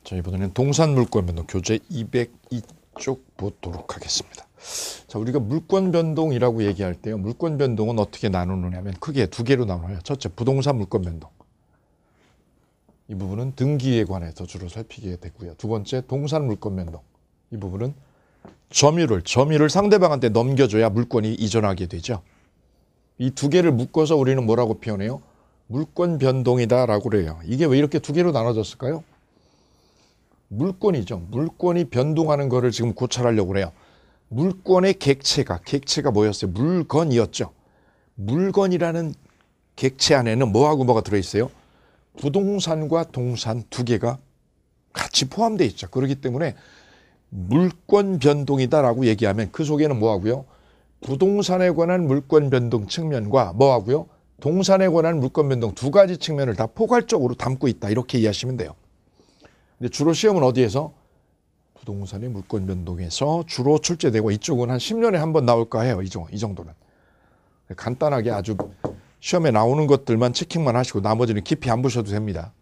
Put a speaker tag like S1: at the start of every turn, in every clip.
S1: 자, 이번에는 동산 물권 변동 교재 202쪽 보도록 하겠습니다. 자, 우리가 물권 변동이라고 얘기할 때요. 물권 변동은 어떻게 나누느냐면 크게 두 개로 나눠요. 첫째, 부동산 물권 변동. 이 부분은 등기에 관해서 주로 살피게 되고요. 두 번째, 동산 물권 변동. 이 부분은 점유를 상대방한테 넘겨줘야 물권이 이전하게 되죠. 이 두 개를 묶어서 우리는 뭐라고 표현해요? 물권 변동이다라고 그래요. 이게 왜 이렇게 두 개로 나눠졌을까요? 물권이죠. 물권이 변동하는 거를 지금 고찰하려고 그래요. 물권의 객체가 뭐였어요? 물건이었죠. 물건이라는 객체 안에는 뭐하고 뭐가 들어있어요? 부동산과 동산 두 개가 같이 포함되어 있죠. 그렇기 때문에 물권 변동이다라고 얘기하면 그 속에는 뭐하고요? 부동산에 관한 물권 변동 측면과 뭐하고요? 동산에 관한 물권 변동 두 가지 측면을 다 포괄적으로 담고 있다. 이렇게 이해하시면 돼요. 근데 주로 시험은 어디에서? 부동산의 물권 변동에서 주로 출제되고 이쪽은 한 10년에 한 번 나올까 해요. 이 정도는. 간단하게 아주 시험에 나오는 것들만 체킹만 하시고 나머지는 깊이 안 보셔도 됩니다.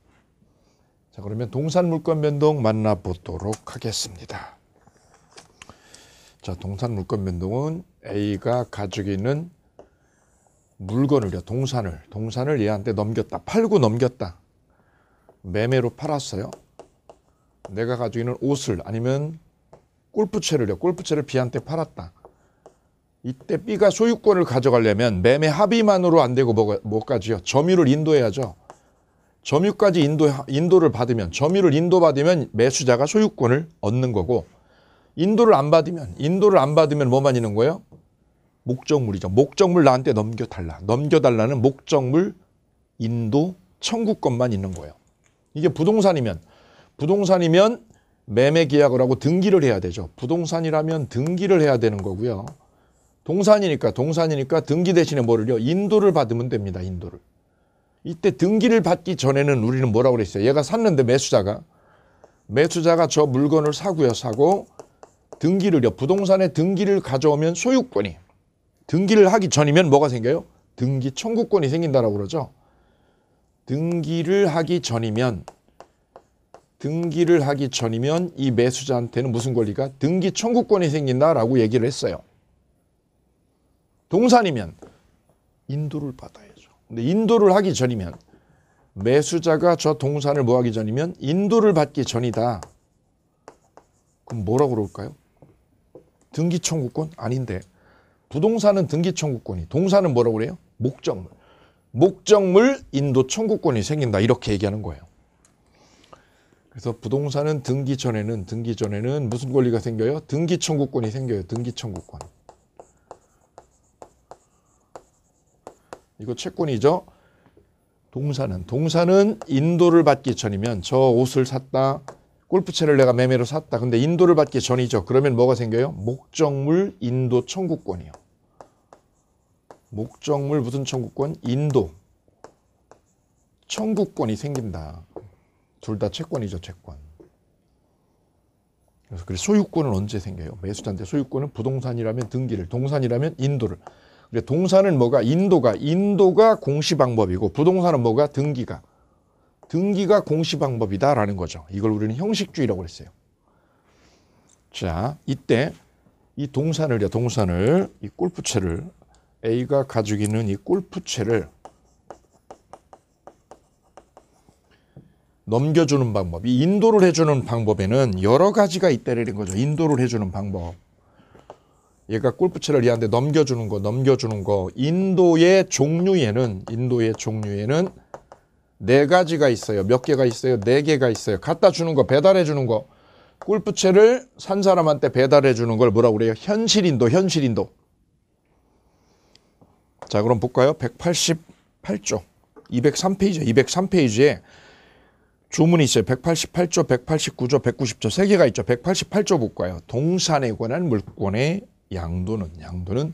S1: 자, 그러면 동산 물권 변동 만나보도록 하겠습니다. 자, 동산 물권 변동은 A가 가지고 있는 물건을요, 동산을 얘한테 넘겼다. 팔고 넘겼다. 매매로 팔았어요. 내가 가지고 있는 옷을 아니면 골프채를 B한테 팔았다. 이때 B가 소유권을 가져가려면 매매 합의만으로 안 되고 뭐까지요? 점유를 인도해야죠. 점유까지 인도를 받으면, 점유를 인도받으면 매수자가 소유권을 얻는 거고, 인도를 안 받으면 뭐만 있는 거예요? 목적물이죠. 목적물 나한테 넘겨달라는 목적물 인도 청구권만 있는 거예요. 이게 부동산이면 매매 계약을 하고 등기를 해야 되죠. 부동산이라면 등기를 해야 되는 거고요. 동산이니까 등기 대신에 뭐를요? 인도를 받으면 됩니다. 인도를. 이때 등기를 받기 전에는 우리는 뭐라고 그랬어요? 얘가 샀는데 매수자가 저 물건을 사고 부동산에 등기를 가져오면 소유권이, 등기를 하기 전이면 뭐가 생겨요? 등기 청구권이 생긴다라고 그러죠. 등기를 하기 전이면 이 매수자한테는 무슨 권리가? 등기 청구권이 생긴다라고 얘기를 했어요. 동산이면 인도를 받아야죠. 근데 인도를 하기 전이면, 매수자가 저 동산을 뭐 하기 전이면 인도를 받기 전이다. 그럼 뭐라고 그럴까요? 등기 청구권? 아닌데. 부동산은 등기 청구권이, 동산은 뭐라고 그래요? 목적물 인도 청구권이 생긴다. 이렇게 얘기하는 거예요. 그래서 부동산은 등기 전에는 무슨 권리가 생겨요? 등기 청구권이 생겨요. 등기 청구권. 이거 채권이죠. 동산은 인도를 받기 전이면, 저 옷을 샀다, 골프채를 내가 매매로 샀다. 근데 인도를 받기 전이죠. 그러면 뭐가 생겨요? 목적물 인도 청구권이요. 목적물 무슨 청구권? 인도 청구권이 생긴다. 둘 다 채권이죠. 채권. 그래서 소유권은 언제 생겨요? 매수자한테 소유권은 부동산이라면 등기를, 동산이라면 인도를. 근데 동산은 뭐가? 인도가 공시방법이고, 부동산은 뭐가? 등기가 공시방법이다라는 거죠. 이걸 우리는 형식주의라고 그랬어요. 자, 이때 이 동산을 이 골프채를, A가 가지고 있는 이 골프채를 넘겨주는 방법, 이 인도를 해주는 방법에는 여러 가지가 있다는 거죠. 인도를 해주는 방법. 얘가 골프채를 얘한테 넘겨주는 거. 인도의 종류에는 네 가지가 있어요. 몇 개가 있어요? 네 개가 있어요. 갖다 주는 거, 배달해 주는 거. 골프채를 산 사람한테 배달해 주는 걸 뭐라고 그래요? 현실인도. 자, 그럼 볼까요? 188조, 203페이지에 조문이 있어요. 188조, 189조, 190조 세 개가 있죠. 188조 볼까요? 동산에 관한 물권의 양도는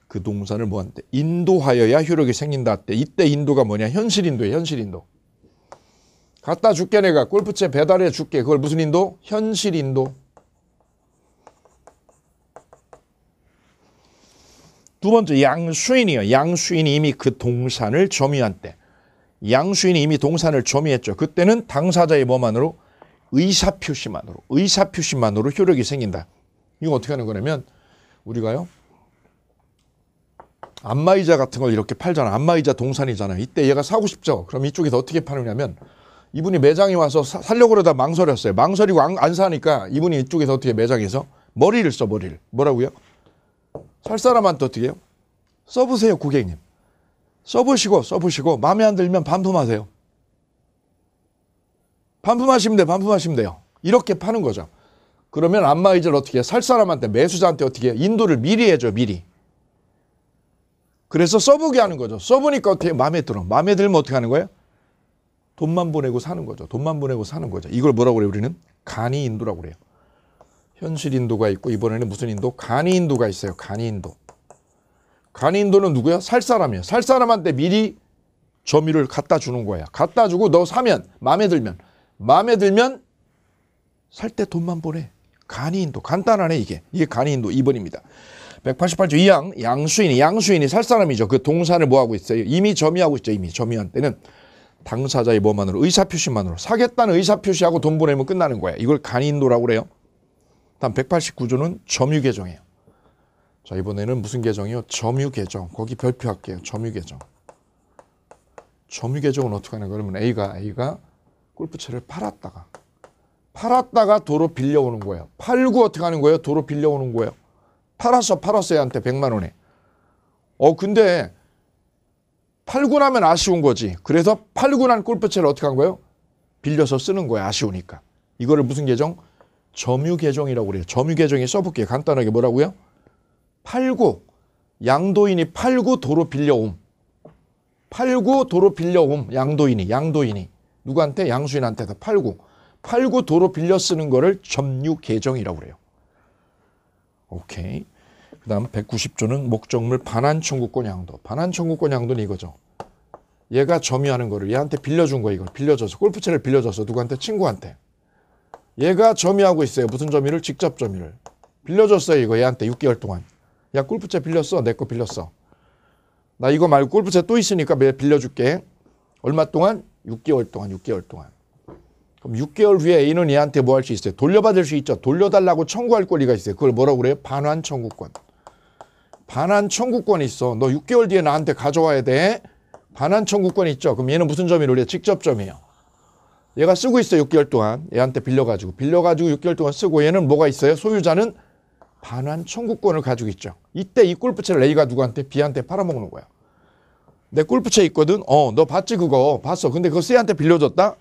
S1: 그 동산을 뭐한테? 인도하여야 효력이 생긴다. 이때 인도가 뭐냐? 현실인도. 갖다 줄게, 내가 골프채 배달해 줄게. 그걸 무슨 인도? 현실인도. 두 번째, 양수인이요. 양수인이 이미 그 동산을 점유한 때, 양수인이 이미 동산을 점유했죠. 그때는 당사자의 뭐만으로? 의사표시만으로 효력이 생긴다. 이거 어떻게 하는 거냐면 우리가요. 안마의자 같은 걸 이렇게 팔잖아. 안마의자 동산이잖아. 이때 얘가 사고 싶죠. 그럼 이쪽에서 어떻게 파느냐면 이분이 매장에 와서 사려고 그러다 망설였어요. 망설이고 안 사니까 이분이 이쪽에서 어떻게 매장에서 머리를 써. 머리를. 뭐라고요? 살 사람한테 어떻게 해요? 써보세요, 고객님. 써보시고 마음에 안 들면 반품하세요. 반품하시면 돼요. 이렇게 파는 거죠. 그러면 안마의자를 어떻게 해요? 살 사람한테, 매수자한테 어떻게 해요? 인도를 미리 해줘, 미리. 그래서 써보게 하는 거죠. 써보니까 어떻게 마음에 들어. 마음에 들면 어떻게 하는 거예요? 돈만 보내고 사는 거죠. 이걸 뭐라고 그래요? 우리는 간이 인도라고 그래요. 현실 인도가 있고 이번에는 무슨 인도? 간이 인도가 있어요. 간이 인도. 간이 인도는 누구야? 살 사람이에요. 살 사람한테 미리 점유를 갖다 주는 거야. 갖다 주고 너 사면 마음에 들면 살 때 돈만 보내. 간이 인도. 간단하네 이게. 이게 간이 인도 2번입니다. 188조 2항 양수인이 살 사람이죠. 그 동산을 뭐하고 있어요? 이미 점유하고 있죠. 이미 점유한 때는 당사자의 뭐만으로 의사표시만으로 사겠다는 의사표시하고 돈 보내면 끝나는 거야. 이걸 간이인도라고 그래요. 다음 189조는 점유계정이에요. 자, 이번에는 무슨 계정이요? 점유계정. 거기 별표할게요. 점유계정. 점유계정은 어떻게 하는 거예요? 그러면 A가 골프채를 팔았다가 도로 빌려오는 거예요. 팔고 어떻게 하는 거예요? 도로 빌려오는 거예요. 팔았어 얘한테 100만 원에. 근데 팔고 나면 아쉬운 거지. 그래서 팔고 난 골프채를 어떻게 한 거예요? 빌려서 쓰는 거예요. 아쉬우니까. 이거를 무슨 계정? 점유계정이라고 그래요. 점유계정에 써볼게요. 간단하게 뭐라고요? 팔고, 양도인이 팔고 도로 빌려옴. 양도인이. 누구한테? 양수인한테서 팔고 도로 빌려 쓰는 거를 점유계정이라고 그래요. 오케이. 그 다음 190조는 목적물 반환청구권 양도. 반환청구권 양도는 이거죠. 얘가 점유하는 거를 얘한테 빌려준 거 이걸 빌려줘서 골프채를 빌려줘서 누구한테? 친구한테. 얘가 점유하고 있어요. 무슨 점유를? 직접 점유를. 빌려줬어요. 이거 얘한테 6개월 동안. 야 골프채 빌렸어. 내 거 빌렸어. 나 이거 말고 골프채 또 있으니까 빌려줄게. 얼마 동안? 6개월 동안. 그럼 6개월 후에 A는 얘한테 뭐 할 수 있어요? 돌려받을 수 있죠. 돌려달라고 청구할 권리가 있어요. 그걸 뭐라고 그래요? 반환 청구권. 반환 청구권이 있어. 너 6개월 뒤에 나한테 가져와야 돼. 반환 청구권이 있죠. 그럼 얘는 무슨 점이에요? 우리가 직접 점이에요. 얘가 쓰고 있어 6개월 동안. 얘한테 빌려가지고 6개월 동안 쓰고 얘는 뭐가 있어요? 소유자는 반환 청구권을 가지고 있죠. 이때 이 골프채를 A가 누구한테? B한테 팔아먹는 거야. 내 골프채 있거든. 너 봤지 그거? 봤어. 근데 그거 C한테 빌려줬다?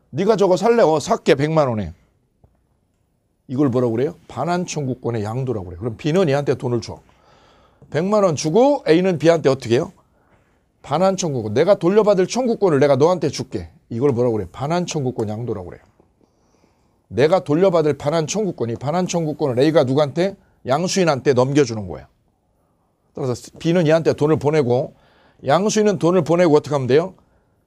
S1: 네가 저거 살래? 살게 100만 원에. 이걸 뭐라고 그래요? 반환 청구권의 양도라고 그래요. 그럼 B는 얘한테 돈을 줘. 100만 원 주고 A는 B한테 어떻게 해요? 반환 청구권. 내가 돌려받을 청구권을 내가 너한테 줄게. 이걸 뭐라고 그래요? 반환 청구권 양도라고 그래요. 내가 돌려받을 반환 청구권을 A가 누구한테? 양수인한테 넘겨주는 거야. 따라서 B는 얘한테 돈을 보내고 양수인은 돈을 보내고 어떻게 하면 돼요?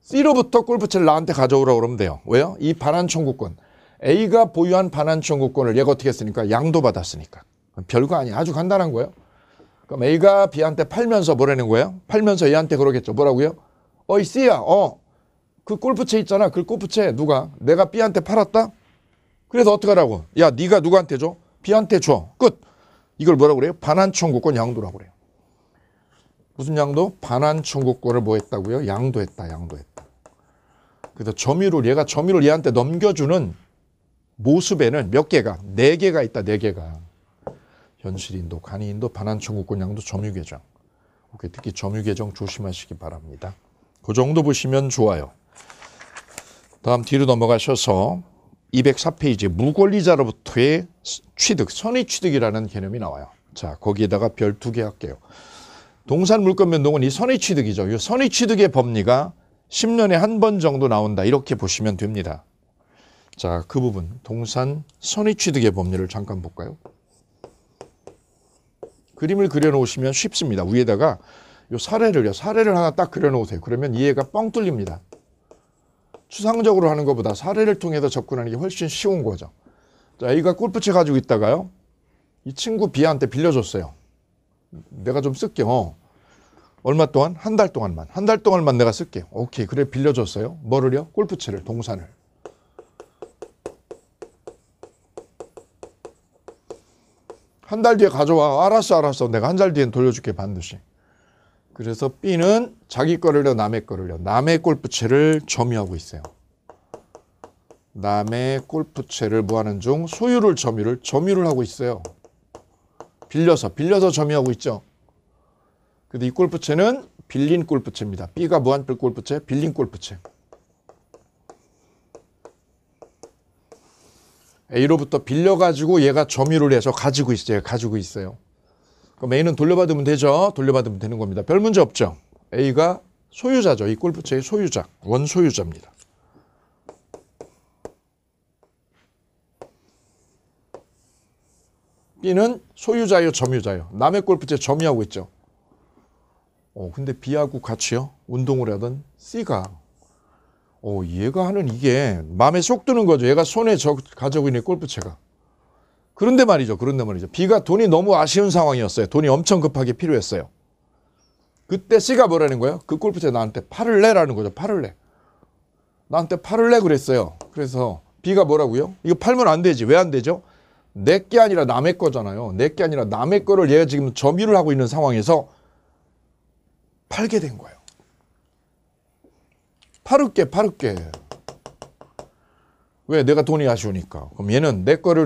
S1: C로부터 골프채를 나한테 가져오라고 그러면 돼요. 왜요? 이 반환 청구권. A가 보유한 반환 청구권을 얘가 어떻게 했으니까? 양도받았으니까. 별거 아니야. 아주 간단한 거예요. 그럼 A가 B한테 팔면서 뭐라는 거예요? 팔면서 얘한테 그러겠죠. 뭐라고요? 이 C야. 그 골프채 있잖아. 그 골프채 누가? 내가 B한테 팔았다? 그래서 어떻게 하라고? 야, 네가 누구한테 줘? B한테 줘. 끝. 이걸 뭐라고 그래요? 반환 청구권 양도라고 그래요. 무슨 양도? 반환 청구권을 뭐 했다고요? 양도했다. 그래서 얘가 점유를 얘한테 넘겨주는 모습에는 몇 개가? 4개가 있다. 4개가. 현실인도, 간이인도, 반환 청구권 양도, 점유계정. 오케이, 특히 점유계정 조심하시기 바랍니다. 그 정도 보시면 좋아요. 다음 뒤로 넘어가셔서 204페이지 무권리자로부터의 취득, 선의취득이라는 개념이 나와요. 자, 거기에다가 별 2개 할게요. 동산 물권 변동은 이 선의취득이죠. 이 선의취득의 법리가 10년에 한 번 정도 나온다. 이렇게 보시면 됩니다. 자, 그 부분 동산 선의취득의 법리를 잠깐 볼까요? 그림을 그려놓으시면 쉽습니다. 위에다가 요 사례를 하나 딱 그려놓으세요. 그러면 이해가 뻥 뚫립니다. 추상적으로 하는 것보다 사례를 통해서 접근하는 게 훨씬 쉬운 거죠. 자, A가 골프채 가지고 있다가요. 이 친구 B한테 빌려줬어요. 내가 좀 쓸게. 얼마 동안? 한 달 동안만. 한 달 동안만 내가 쓸게. 오케이. 그래 빌려줬어요. 뭐를요? 골프채를, 동산을. 한 달 뒤에 가져와. 알았어. 내가 한 달 뒤엔 돌려줄게 반드시. 그래서 B는 자기 거를요, 남의 거를요. 남의 골프채를 점유하고 있어요. 남의 골프채를 뭐하는 중? 소유를 점유를 하고 있어요. 빌려서 점유하고 있죠. 근데 이 골프채는 빌린 골프채입니다. B가 뭐한 골프채? 빌린 골프채. A로부터 빌려가지고 얘가 점유를 해서 가지고 있어요. 그럼 A는 돌려받으면 되죠. 돌려받으면 되는 겁니다. 별 문제 없죠. A가 소유자죠. 이 골프채의 소유자, 원소유자입니다. B는 소유자요, 점유자요. 남의 골프채 점유하고 있죠. 근데 B하고 같이요. 운동을 하던 C가 얘가 하는 이게 마음에 쏙 드는 거죠. 얘가 손에 가지고 있는 골프채가. 그런데 말이죠. B가 돈이 너무 아쉬운 상황이었어요. 돈이 엄청 급하게 필요했어요. 그때 C가 뭐라는 거예요? 그 골프채 나한테 팔을 내라는 거죠. 팔을 내. 나한테 팔을 내 그랬어요. 그래서 B가 뭐라고요? 이거 팔면 안 되지. 왜 안 되죠? 내 게 아니라 남의 거잖아요. 내 게 아니라 남의 거를 얘가 지금 점유를 하고 있는 상황에서 팔게 된 거예요. 팔을게. 왜? 내가 돈이 아쉬우니까. 그럼 얘는 내 거를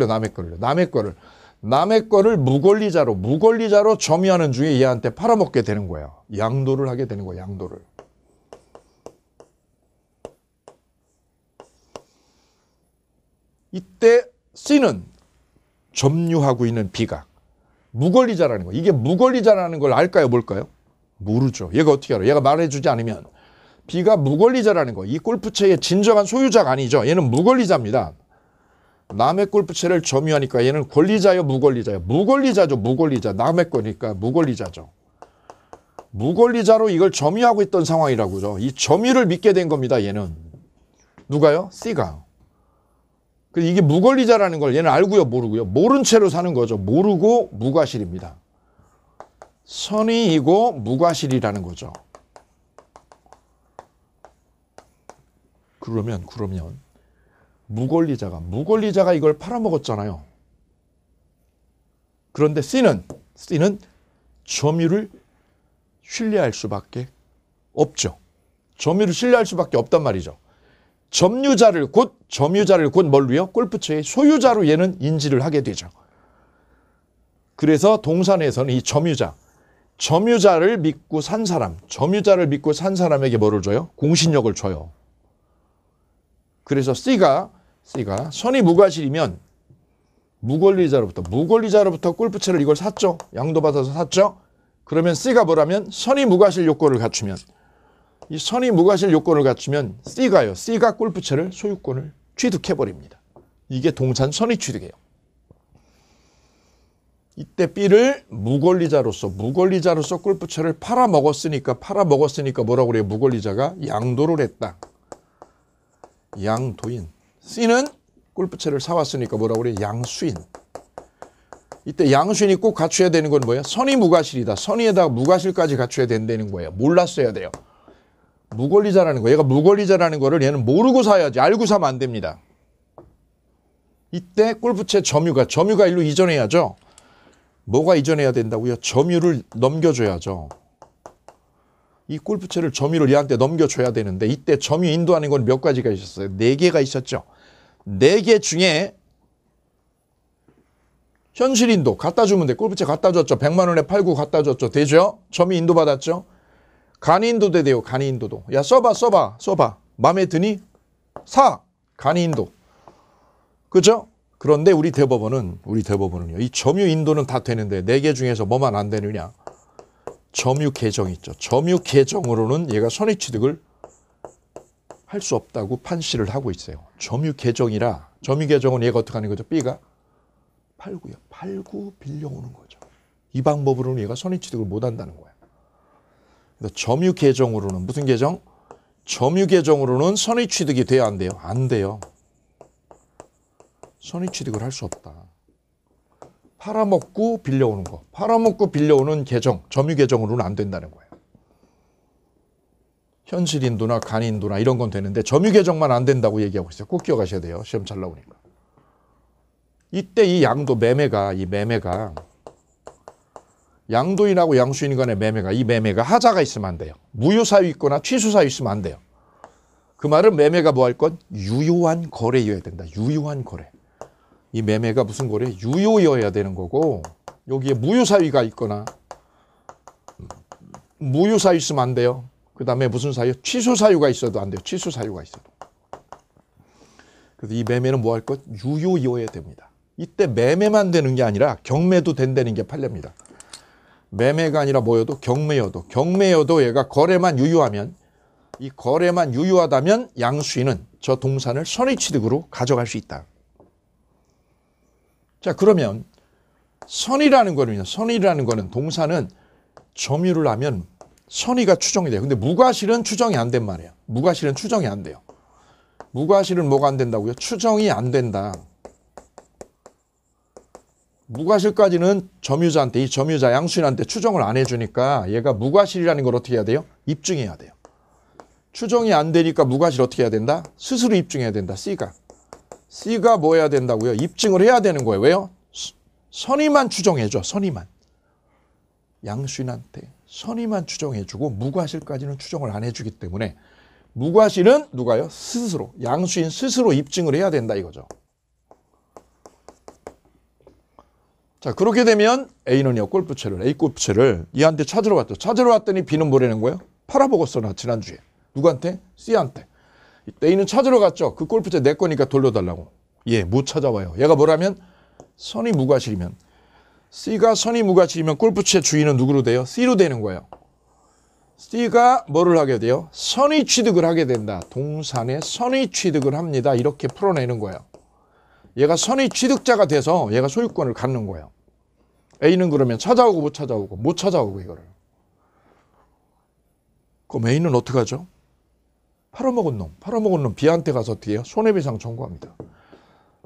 S1: 남의 거를 무권리자로 점유하는 중에 얘한테 팔아먹게 되는 거예요. 양도를 하게 되는 거예요. 양도를. 이때 C는 점유하고 있는 B가 무권리자라는 거예요. 이게 무권리자라는 걸 알까요? 뭘까요? 모르죠. 얘가 어떻게 알아요? 얘가 말해주지 않으면. B가 무권리자라는 거. 이 골프채의 진정한 소유자가 아니죠. 얘는 무권리자입니다. 남의 골프채를 점유하니까 얘는 권리자요, 무권리자요? 무권리자죠. 남의 거니까 무권리자죠. 무권리자로 이걸 점유하고 있던 상황이라고죠. 이 점유를 믿게 된 겁니다. 얘는. 누가요? C가. 이게 무권리자라는 걸 얘는 알고요, 모르고요? 모른 채로 사는 거죠. 모르고 무과실입니다. 선의이고 무과실이라는 거죠. 그러면 무권리자가 이걸 팔아먹었잖아요. 그런데 C는 점유를 신뢰할 수밖에 없죠. 점유를 신뢰할 수밖에 없단 말이죠. 점유자를 곧 뭘로요? 골프채의 소유자로 얘는 인지를 하게 되죠. 그래서 동사에서는 이 점유자를 믿고 산 사람에게 뭐를 줘요? 공신력을 줘요. 그래서 C가 선의 무과실이면 무권리자로부터 골프채를 이걸 샀죠. 양도받아서 샀죠. 그러면 C가 뭐라면 선의 무과실 요건을 갖추면 이 선의 무과실 요건을 갖추면 C가 골프채를 소유권을 취득해버립니다. 이게 동산 선의 취득이에요. 이때 B를 무권리자로서 골프채를 팔아먹었으니까 뭐라고 그래요? 무권리자가 양도를 했다. 양도인. C는 골프채를 사왔으니까 뭐라고 그래요? 양수인. 이때 양수인이 꼭 갖춰야 되는 건 뭐예요? 선의 무과실이다. 선의에다가 무과실까지 갖춰야 된다는 거예요. 몰랐어야 돼요. 무권리자라는 거. 얘가 무권리자라는 거를 얘는 모르고 사야지. 알고 사면 안 됩니다. 이때 골프채 점유가 일로 이전해야죠. 뭐가 이전해야 된다고요? 점유를 넘겨줘야죠. 이 골프채를 점유를 얘한테 넘겨줘야 되는데 이때 점유 인도하는 건 몇 가지가 있었어요? 4개가 있었죠. 4개 중에 현실 인도 갖다 주면 돼. 골프채 갖다 줬죠. 100만 원에 팔고 갖다 줬죠. 되죠? 점유 인도 받았죠. 간이 인도도 돼요. 간이 인도도. 야 써봐. 마음에 드니? 사. 간이 인도. 그죠? 그런데 우리 대법원은요. 이 점유 인도는 다 되는데 4개 중에서 뭐만 안 되느냐? 점유 개정 있죠. 점유 개정으로는 얘가 선의 취득을 할 수 없다고 판시를 하고 있어요. 점유 개정은 얘가 어떻게 하는 거죠? B가 팔고 빌려오는 거죠. 이 방법으로는 얘가 선의 취득을 못 한다는 거예요. 그래서 점유 개정으로는 무슨 개정? 점유 개정으로는 선의 취득이 돼야 안 돼요? 안 돼요. 선의 취득을 할 수 없다. 팔아먹고 빌려오는 거. 팔아먹고 빌려오는 개정, 점유 개정으로는 안 된다는 거예요. 현실인도나 간인도나 이런 건 되는데 점유 개정만 안 된다고 얘기하고 있어요. 꼭 기억하셔야 돼요. 시험 잘 나오니까. 이때 이 양도 매매가 양도인하고 양수인 간의 매매가 이 매매가 하자가 있으면 안 돼요. 무효사유 있거나 취소사유 있으면 안 돼요. 그 말은 매매가 뭐 할 건? 유효한 거래여야 된다. 유효한 거래. 이 매매가 무슨 거래? 유효여야 되는 거고 여기에 무효사유가 있거나 무효사유 있으면 안 돼요. 그 다음에 무슨 사유? 취소사유가 있어도 안 돼요. 취소사유가 있어도. 그래서 이 매매는 뭐 할 것? 유효여야 됩니다. 이때 매매만 되는 게 아니라 경매도 된다는 게 판례입니다. 매매가 아니라 뭐여도 경매여도 얘가 거래만 유효하면 이 거래만 유효하다면 양수인은 저 동산을 선의취득으로 가져갈 수 있다. 자, 그러면 선의라는 거는 동산은 점유를 하면 선의가 추정이 돼요. 근데 무과실은 추정이 안 된 말이에요. 무과실은 추정이 안 돼요. 무과실은 뭐가 안 된다고요? 추정이 안 된다. 무과실까지는 점유자한테, 이 점유자 양수인한테 추정을 안 해주니까 얘가 무과실이라는 걸 어떻게 해야 돼요? 입증해야 돼요. 추정이 안 되니까 무과실 어떻게 해야 된다? 스스로 입증해야 된다. C가 뭐 해야 된다고요? 입증을 해야 되는 거예요. 왜요? 선의만 추정해줘. 선의만. 양수인한테 선의만 추정해주고 무과실까지는 추정을 안 해주기 때문에 무과실은 누가요? 스스로. 양수인 스스로 입증을 해야 된다 이거죠. 자, 그렇게 되면 A는요, A 골프채를 얘한테 찾으러 왔죠. 찾으러 왔더니 B는 뭐라는 거예요? 팔아먹었어, 나 지난주에. 누구한테? C한테. A는 찾으러 갔죠. 그 골프채 내 거니까 돌려달라고. 못 찾아와요. 얘가 뭐라면? 선의 무과실이면. C가 선의 무과실이면 골프채 주인은 누구로 돼요? C로 되는 거예요. C가 뭐를 하게 돼요? 선의 취득을 하게 된다. 동산에 선의 취득을 합니다. 이렇게 풀어내는 거예요. 얘가 선의 취득자가 돼서 얘가 소유권을 갖는 거예요. A는 그러면 찾아오고 못 찾아오고 이거를. 그럼 A는 어떻게 하죠? 팔아먹은 놈 B한테 가서 어떻게 해요? 손해배상 청구합니다.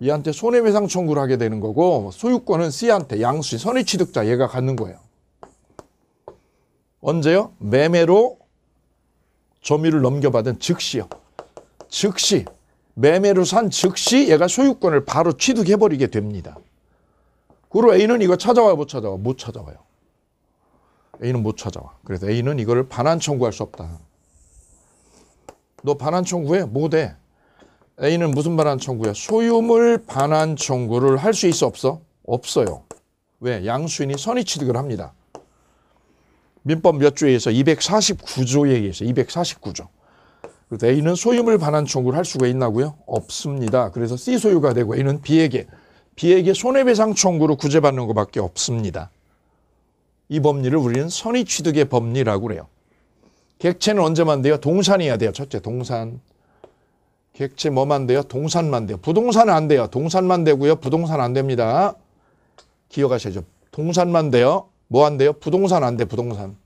S1: 얘한테 손해배상 청구를 하게 되는 거고 소유권은 C한테 양수인 선의 취득자 얘가 갖는 거예요. 언제요? 매매로 점유를 넘겨받은 즉시요. 즉시. 매매로 산 즉시 얘가 소유권을 바로 취득해버리게 됩니다. 그리고 A는 이거 찾아와요? 못 찾아와? 못 찾아와요. A는 못 찾아와. 그래서 A는 이거를 반환 청구할 수 없다. 너 반환 청구해? 못해. A는 무슨 반환 청구야? 소유물 반환 청구를 할 수 있어 없어? 없어요. 왜? 양수인이 선의 취득을 합니다. 민법 몇 조에 의해서 249조에 의해서 249조. 그래서 A는 소유물 반환 청구를 할 수가 있나고요? 없습니다. 그래서 C 소유가 되고 A는 B에게 손해배상 청구로 구제받는 것밖에 없습니다. 이 법리를 우리는 선의 취득의 법리라고 그래요. 객체는 언제만 돼요? 동산이어야 돼요. 첫째, 동산. 객체 뭐만 돼요? 동산만 돼요. 부동산은 안 돼요. 동산만 되고요. 부동산 안 됩니다. 기억하셔야죠. 동산만 돼요. 뭐 안 돼요? 부동산 안 돼. 부동산.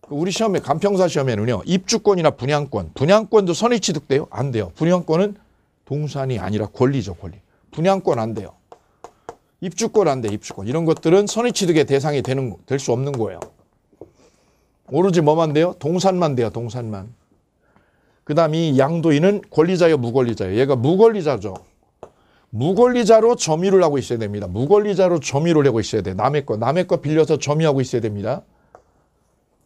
S1: 우리 시험에 간평사 시험에는요. 입주권이나 분양권도 선의 취득돼요? 안 돼요. 분양권은 동산이 아니라 권리죠. 권리. 분양권 안 돼요. 입주권 안 돼. 입주권. 이런 것들은 선의 취득의 대상이 될 수 없는 거예요. 오로지 뭐만 돼요? 동산만 돼요. 동산만. 그 다음 이 양도인은 권리자요? 무권리자요? 얘가 무권리자죠. 무권리자로 점유를 하고 있어야 됩니다. 무권리자로 점유를 하고 있어야 돼요. 남의 거 빌려서 점유하고 있어야 됩니다.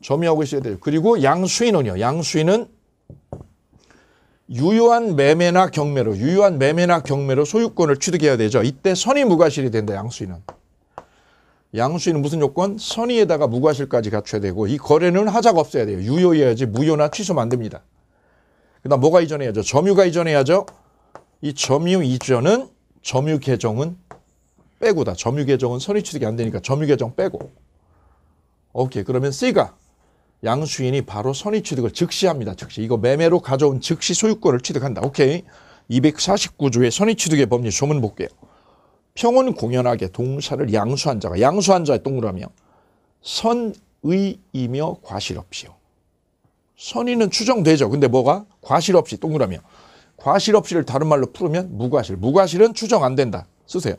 S1: 점유하고 있어야 돼요. 그리고 양수인은요. 양수인은 유효한 매매나 경매로 소유권을 취득해야 되죠. 이때 선의 무과실이 된다. 양수인은 무슨 요건? 선의에다가 무과실까지 갖춰야 되고 이 거래는 하자가 없어야 돼요. 유효해야지 무효나 취소면 안 됩니다. 그다음 뭐가 이전해야죠? 점유가 이전해야죠. 이 점유 이전은 점유 개정은 빼고다. 점유 개정은 선의 취득이 안 되니까 점유 개정 빼고. 오케이. 그러면 C가 양수인이 바로 선의 취득을 즉시 합니다. 즉시. 이거 매매로 가져온 즉시 소유권을 취득한다. 오케이. 249조의 선의 취득의 법리 조문 볼게요. 평온 공연하게 동산을 양수한 자의 동그라미요. 선의이며 과실 없이요. 선의는 추정되죠. 근데 뭐가? 과실 없이 동그라미요. 과실 없이를 다른 말로 풀으면 무과실. 무과실은 추정 안 된다. 쓰세요.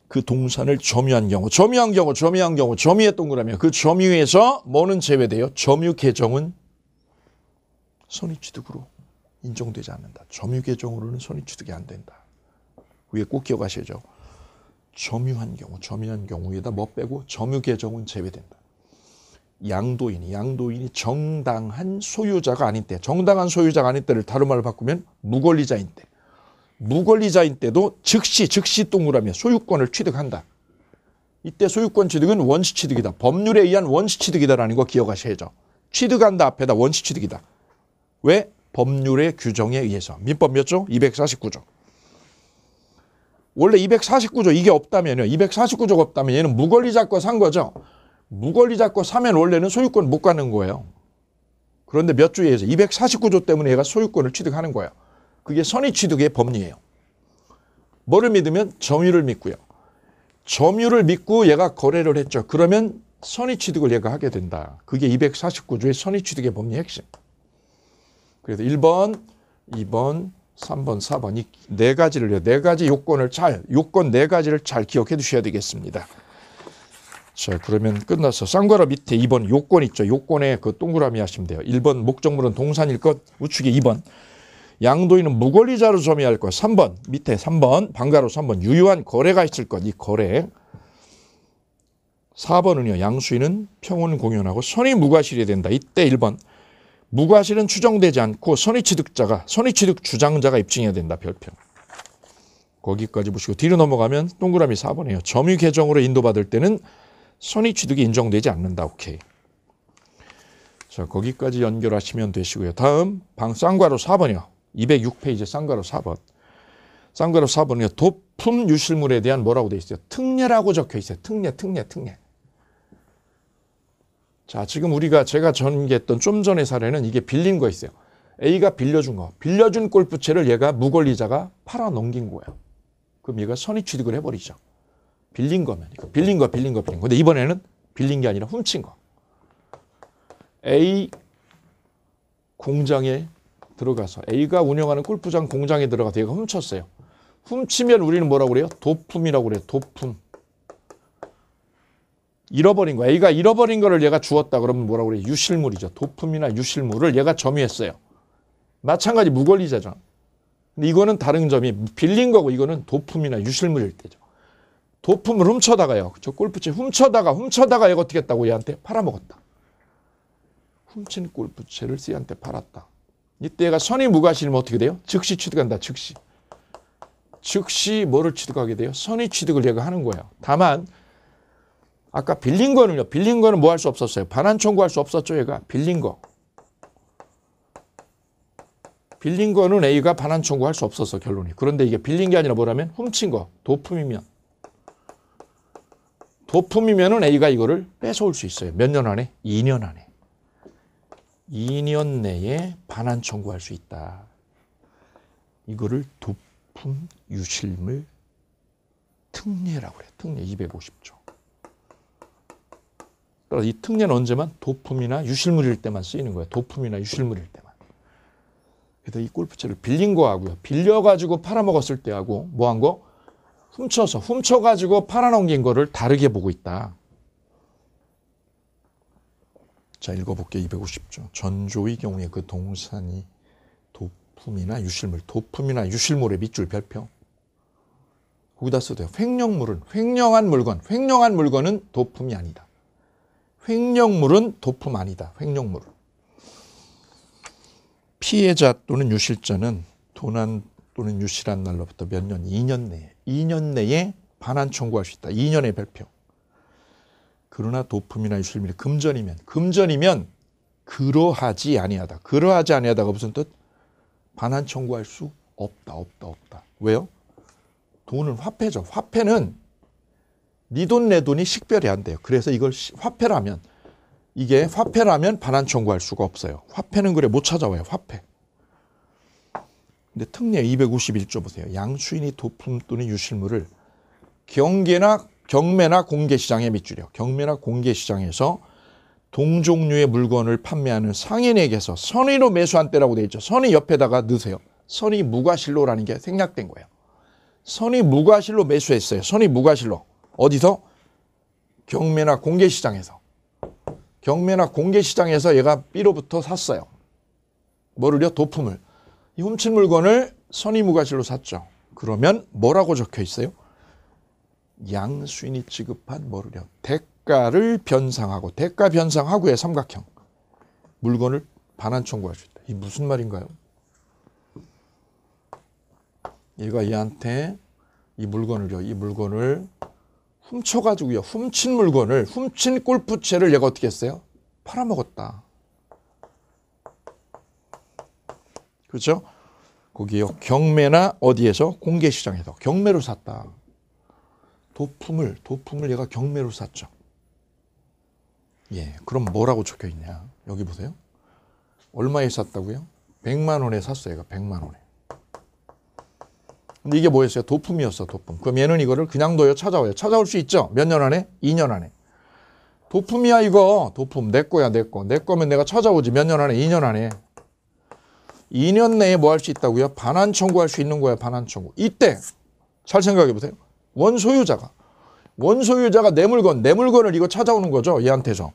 S1: 그 동산을 점유한 경우, 점유의 동그라미요. 그 점유에서 뭐는 제외돼요? 점유 개정은 선의 취득으로 인정되지 않는다. 점유 개정으로는 선의 취득이 안 된다. 위에 꼭 기억하셔야죠. 점유한 경우에다 뭐 빼고 점유 계정은 제외된다. 양도인이 정당한 소유자가 아닌 때, 정당한 소유자가 아닌 때를 다른 말로 바꾸면 무권리자인 때. 무권리자인 때도 즉시 동그라미에 소유권을 취득한다. 이때 소유권 취득은 원시 취득이다. 법률에 의한 원시 취득이다라는 거 기억하셔야죠. 취득한다 앞에다 원시 취득이다. 왜? 법률의 규정에 의해서. 민법 몇 조? 249조. 원래 249조 이게 없다면요. 249조가 없다면 얘는 무권리자 거 산 거죠. 무권리자 거 사면 원래는 소유권 못 갖는 거예요. 그런데 몇 조에 의해서 249조 때문에 얘가 소유권을 취득하는 거예요. 그게 선의 취득의 법리예요. 뭐를 믿으면 점유를 믿고요. 점유를 믿고 얘가 거래를 했죠. 그러면 선의 취득을 얘가 하게 된다. 그게 249조의 선의 취득의 법리의 핵심. 그래서 1번, 2번, 3번, 4번 이 네 가지를 네 가지 요건 네 가지를 잘 기억해 두셔야 되겠습니다. 자, 그러면 끝나서 쌍괄호 밑에 2번 요건 있죠. 요건에 그 동그라미 하시면 돼요. 1번 목적물은 동산일 것 우측에 2번 양도인은 무권리자로 점유할 것 3번 밑에 3번 방가로 3번 유효한 거래가 있을 것 이 거래 4번은요. 양수인은 평온 공연하고 선의 무과실이 된다. 이때 1번 무과실은 추정되지 않고 선의 취득 주장자가 입증해야 된다. 별표. 거기까지 보시고 뒤로 넘어가면 동그라미 4번이에요. 점유 계정으로 인도받을 때는 선의 취득이 인정되지 않는다. 오케이. 자, 거기까지 연결하시면 되시고요. 다음 쌍괄호 4번이요. 206페이지 쌍괄호 4번. 쌍괄호 4번은요. 도품 유실물에 대한 뭐라고 돼 있어요? 특례라고 적혀 있어요. 특례. 자, 지금 제가 전개했던 좀 전의 사례는 이게 빌린 거 있어요. A가 빌려준 거. 빌려준 골프채를 얘가 무권리자가 팔아 넘긴 거예요. 그럼 얘가 선의 취득을 해버리죠. 빌린 거면. 빌린 거. 근데 이번에는 빌린 게 아니라 훔친 거. A 공장에 들어가서 A가 운영하는 골프장 공장에 들어가서 얘가 훔쳤어요. 훔치면 우리는 뭐라고 그래요? 도품이라고 그래요. 도품. 잃어버린 거. A가 잃어버린 거를 얘가 주었다 그러면 뭐라고 그래요? 유실물이죠. 도품이나 유실물을 얘가 점유했어요. 마찬가지 무권리자죠. 근데 이거는 다른 점이 빌린 거고 이거는 도품이나 유실물일 때죠. 도품을 훔쳐다가요. 저 골프채 훔쳐다가 얘가 어떻게 했다고 얘한테 팔아먹었다. 훔친 골프채를 C한테 팔았다. 이때 얘가 선의 무과실이면 어떻게 돼요? 즉시 취득한다. 즉시 뭐를 취득하게 돼요? 선의 취득을 얘가 하는 거예요. 다만 아까 빌린 거는 뭐 할 수 없었어요? 반환 청구할 수 없었죠. 얘가 빌린 거는 A가 반환 청구할 수 없었어. 결론이. 그런데 이게 빌린 게 아니라 뭐라면 훔친 거. 도품이면은 A가 이거를 뺏어올 수 있어요. 몇 년 안에? 2년 안에. 2년 내에 반환 청구할 수 있다. 이거를 도품 유실물 특례라고 그래요. 특례 250조. 그래서 이 특례는 언제만? 도품이나 유실물일 때만 쓰이는 거예요. 도품이나 유실물일 때만. 그래서 이 골프채를 빌린 거하고요. 빌려가지고 팔아먹었을 때하고 뭐 한 거? 훔쳐가지고 팔아넘긴 거를 다르게 보고 있다. 자, 읽어볼게요. 250조. 전조의 경우에 그 동산이 도품이나 유실물의 밑줄 별표. 거기다 써도 돼요. 횡령한 물건은 도품이 아니다. 횡령물은 도품 아니다. 횡령물은. 피해자 또는 유실자는 도난 또는 유실한 날로부터 몇 년? 2년 내에 반환 청구할 수 있다. 2년의 별표. 그러나 도품이나 유실물이 금전이면 그러하지 아니하다. 그러하지 아니하다가 무슨 뜻? 반환 청구할 수 없다. 왜요? 돈은 화폐죠. 화폐는 네 돈 내 돈이 식별이 안 돼요. 그래서 이걸 화폐라면 반환 청구할 수가 없어요. 화폐는 그래 못 찾아와요. 화폐. 근데 특례 251조 보세요. 양수인이 도품 또는 유실물을 경매나 공개시장에 밑줄이요. 경매나 공개시장에서 동종류의 물건을 판매하는 상인에게서 선의로 매수한 때라고 되어 있죠. 선의 옆에다가 넣으세요. 선의 무과실로라는 게 생략된 거예요. 선의 무과실로 매수했어요. 선의 무과실로. 어디서? 경매나 공개시장에서. 얘가 B로부터 샀어요. 뭐를요? 도품을. 이 훔친 물건을 선의 무과실로 샀죠. 그러면 뭐라고 적혀 있어요? 양수인이 지급한 뭐를요? 대가를 변상하고 대가 변상하고의 삼각형. 물건을 반환 청구할 수 있다. 이 무슨 말인가요? 얘가 얘한테 이 물건을 훔쳐가지고요. 훔친 골프채를 얘가 어떻게 했어요? 팔아먹었다. 그렇죠? 거기요. 경매나 어디에서? 공개시장에서 경매로 샀다. 도품을 얘가 경매로 샀죠. 예, 그럼 뭐라고 적혀 있냐? 여기 보세요. 얼마에 샀다고요? 100만 원에 샀어요. 얘가 100만 원에. 근데 이게 뭐였어요? 도품이었어, 도품. 그럼 얘는 이거를 그냥 둬요? 찾아와요? 찾아올 수 있죠? 몇 년 안에? 2년 안에. 도품이야, 이거. 도품. 내 거야, 내 거. 내 거면 내가 찾아오지. 몇 년 안에? 2년 안에. 2년 내에 뭐 할 수 있다고요? 반환 청구할 수 있는 거야, 반환 청구. 이때 잘 생각해 보세요. 원소유자가 내 물건을 이거 찾아오는 거죠, 얘한테서.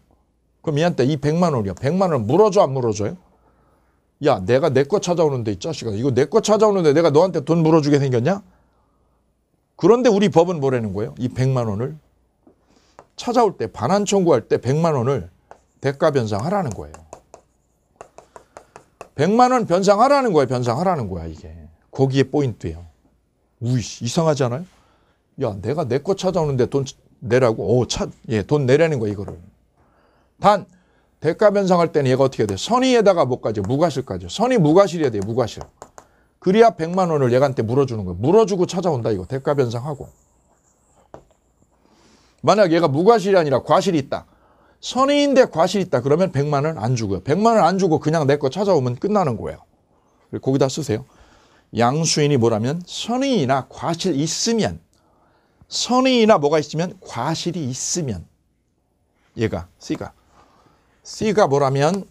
S1: 그럼 얘한테 이 100만 원이요. 100만 원 물어줘, 안 물어줘요? 야, 내가 내 거 찾아오는데 이 자식아. 이거 내 거 찾아오는데 내가 너한테 돈 물어주게 생겼냐? 그런데 우리 법은 뭐라는 거예요? 이 100만 원을 찾아올 때 반환 청구할 때 100만 원을 대가 변상하라는 거예요. 100만 원 변상하라는 거예요. 변상하라는 거야, 이게. 거기에 포인트예요. 우이씨, 이상하지 않아요? 야, 내가 내 거 찾아오는데 돈 내라고? 돈 내라는 거야, 이거를. 단 대가 변상할 때는 얘가 어떻게 돼? 선의에다가 뭐까지? 무과실까지. 선의 무과실이어야 돼요. 무과실. 그래야 100만 원을 얘한테 물어주는 거예요. 물어주고 찾아온다, 이거. 대가 변상하고. 만약 얘가 무과실이 아니라 과실이 있다. 선의인데 과실이 있다. 그러면 100만 원 안 주고요. 100만 원 안 주고 그냥 내 거 찾아오면 끝나는 거예요. 거기다 쓰세요. 양수인이 뭐라면? 선의나 과실 있으면. 선의나 뭐가 있으면? 과실이 있으면. 얘가, C가 뭐라면?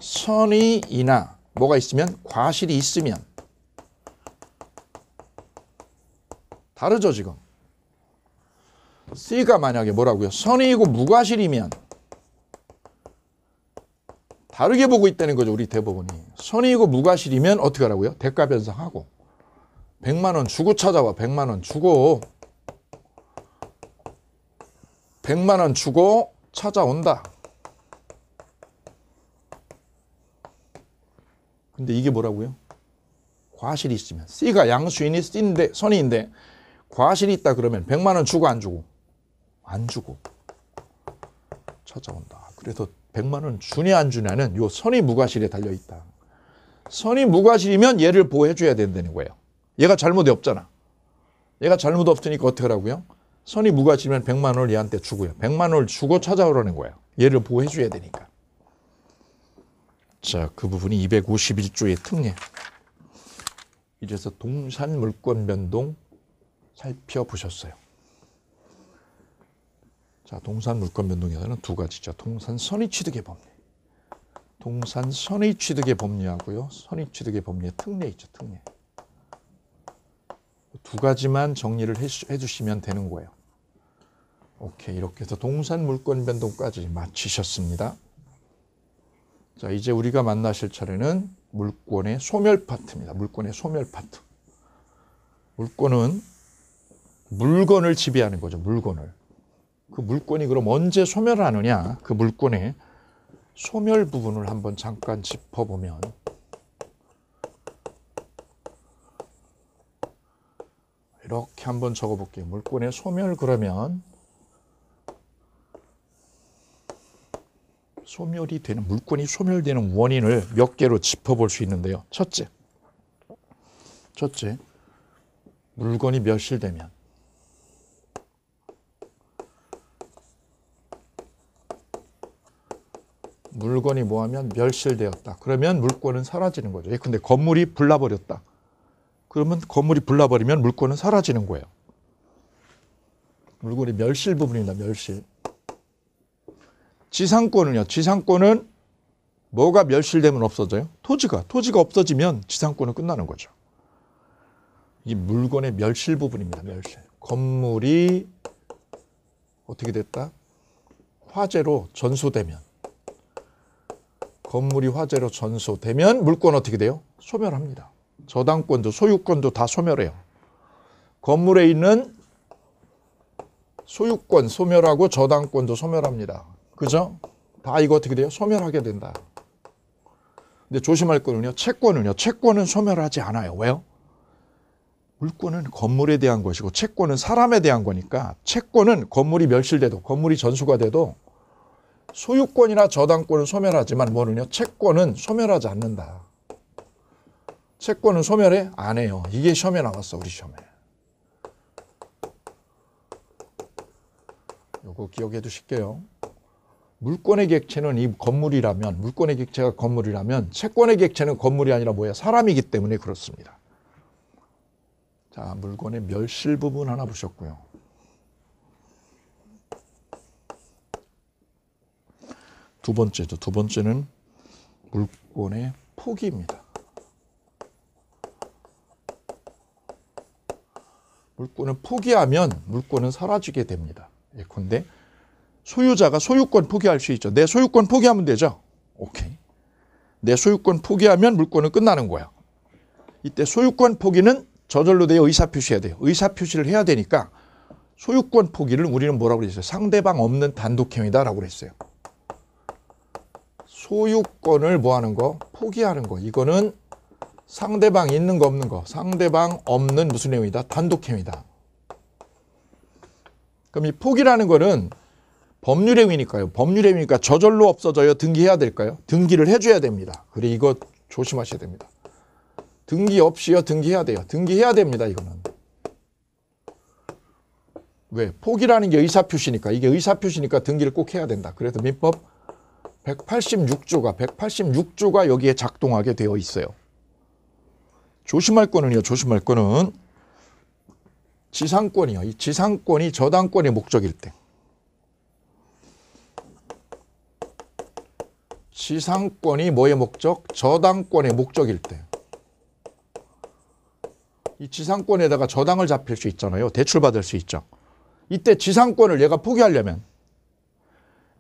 S1: 선의이나 뭐가 있으면? 과실이 있으면. 다르죠, 지금. C가 만약에 뭐라고요? 선의이고 무과실이면 다르게 보고 있다는 거죠, 우리 대법원이. 선의이고 무과실이면 어떻게 하라고요? 대가 변상하고. 100만 원 주고 찾아와. 100만 원 주고. 100만 원 주고 찾아온다. 근데 이게 뭐라고요? 과실이 있으면. C가 양수인이 C인데, 선의인데 과실이 있다 그러면 100만 원 주고 안 주고? 안 주고 찾아온다. 그래서 100만 원 주냐 안 주냐는 요 선의 무과실에 달려있다. 선의 무과실이면 얘를 보호해줘야 된다는 거예요. 얘가 잘못이 없잖아. 얘가 잘못 없으니까 어떻게 하라고요? 선의 무과실이면 100만 원을 얘한테 주고요. 100만 원을 주고 찾아오라는 거예요. 얘를 보호해줘야 되니까. 자, 그 부분이 251조의 특례. 이래서 동산 물권 변동 살펴보셨어요. 자, 동산 물권 변동에서는 두 가지죠. 동산 선의 취득의 법리. 동산 선의 취득의 법리하고요. 선의 취득의 법리의 특례 있죠. 특례. 두 가지만 정리를 해주시면 되는 거예요. 오케이. 이렇게 해서 동산 물권 변동까지 마치셨습니다. 자, 이제 우리가 만나실 차례는 물권의 소멸 파트입니다. 물권의 소멸 파트. 물권은 물건을 지배하는 거죠. 물건을. 그 물권이 그럼 언제 소멸하느냐? 그 물권의 소멸 부분을 한번 잠깐 짚어보면 이렇게 한번 적어볼게요. 물권의 소멸 그러면 소멸이 되는 물권이 소멸되는 원인을 몇 개로 짚어볼 수 있는데요. 첫째, 물건이 멸실되면 물건이 뭐하면 멸실되었다. 그러면 물권은 사라지는 거죠. 근데 건물이 불나버렸다. 그러면 건물이 불나버리면 물권은 사라지는 거예요. 물건이 멸실 부분입니다. 멸실. 지상권은요. 지상권은 뭐가 멸실되면 없어져요? 토지가 없어지면 지상권은 끝나는 거죠. 이 물건의 멸실 부분입니다. 멸실. 건물이 어떻게 됐다? 화재로 전소되면 건물이 화재로 전소되면 물권 어떻게 돼요? 소멸합니다. 저당권도 소유권도 다 소멸해요. 건물에 있는 소유권 소멸하고 저당권도 소멸합니다. 그죠? 다 이거 어떻게 돼요? 소멸하게 된다. 근데 조심할 거는요. 채권은요. 채권은 소멸하지 않아요. 왜요? 물권은 건물에 대한 것이고 채권은 사람에 대한 거니까 채권은 건물이 멸실돼도 건물이 전수가 돼도 소유권이나 저당권은 소멸하지만 뭐는요? 채권은 소멸하지 않는다. 채권은 소멸해? 안 해요. 이게 시험에 나왔어. 우리 시험에. 요거 기억해 두실게요. 물권의 객체는 이 건물이라면 물권의 객체가 건물이라면 채권의 객체는 건물이 아니라 뭐야? 사람이기 때문에 그렇습니다. 자, 물건의 멸실 부분 하나 보셨고요. 두 번째는 물권의 포기입니다. 물권을 포기하면 물권은 사라지게 됩니다. 예컨대 소유자가 소유권 포기할 수 있죠. 내 소유권 포기하면 되죠. 오케이. 내 소유권 포기하면 물권은 끝나는 거야. 이때 소유권 포기는 저절로 되어 의사표시해야 돼요. 의사표시를 해야 되니까 소유권 포기를 우리는 뭐라고 그랬어요? 상대방 없는 단독행위다라고 그랬어요. 소유권을 뭐 하는 거? 포기하는 거. 이거는 상대방 있는 거 없는 거. 상대방 없는 무슨 행위다? 단독행위다. 그럼 이 포기라는 거는 법률행위니까요. 법률행위니까 저절로 없어져요? 등기해야 될까요? 등기를 해줘야 됩니다. 그래 이거 조심하셔야 됩니다. 등기 없이요? 등기해야 돼요. 등기해야 됩니다. 이거는. 왜? 포기라는 게 의사표시니까. 이게 의사표시니까 등기를 꼭 해야 된다. 그래서 민법 186조가 여기에 작동하게 되어 있어요. 조심할 거는요. 조심할 거는 지상권이요. 이 지상권이 저당권의 목적일 때. 지상권이 뭐의 목적? 저당권의 목적일 때. 이 지상권에다가 저당을 잡힐 수 있잖아요. 대출받을 수 있죠. 이때 지상권을 얘가 포기하려면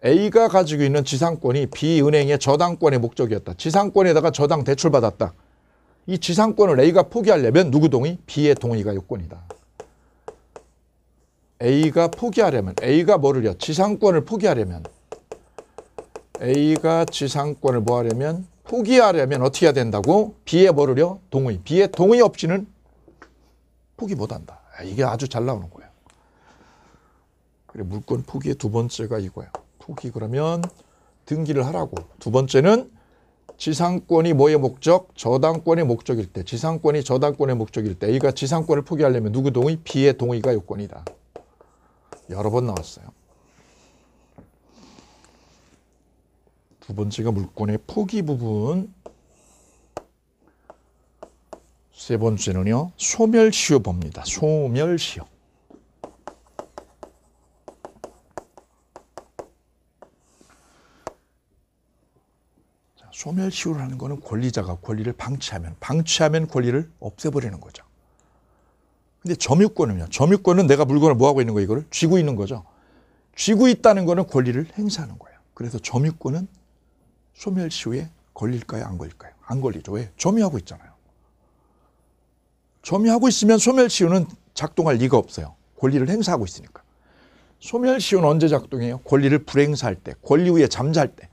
S1: A가 가지고 있는 지상권이 B은행의 저당권의 목적이었다. 지상권에다가 저당 대출받았다. 이 지상권을 A가 포기하려면 누구 동의? B의 동의가 요건이다. A가 포기하려면 A가 뭐를요? 지상권을 포기하려면 A가 지상권을 뭐 하려면 포기하려면 어떻게 해야 된다고? B의 뭐를요? 동의. B의 동의 없이는 포기 못한다. 이게 아주 잘 나오는 거예요. 그래 물권 포기의 두 번째가 이거예요. 포기 그러면 등기를 하라고. 두 번째는 지상권이 뭐의 목적? 저당권의 목적일 때. 지상권이 저당권의 목적일 때 A가 지상권을 포기하려면 누구 동의? B의 동의가 요건이다. 여러 번 나왔어요. 두 번째가 물권의 포기 부분. 세 번째는요. 소멸시효 봅니다. 소멸시효. 소멸시효를 하는 거는 권리자가 권리를 방치하면 권리를 없애버리는 거죠. 근데 점유권은요. 점유권은 내가 물건을 뭐 하고 있는 거예요? 이거를 쥐고 있는 거죠. 쥐고 있다는 거는 권리를 행사하는 거예요. 그래서 점유권은 소멸시효에 걸릴까요? 안 걸릴까요? 안 걸리죠. 왜? 점유하고 있잖아요. 점유하고 있으면 소멸시효는 작동할 리가 없어요. 권리를 행사하고 있으니까. 소멸시효는 언제 작동해요? 권리를 불행사할 때, 권리 위에 잠잘 때.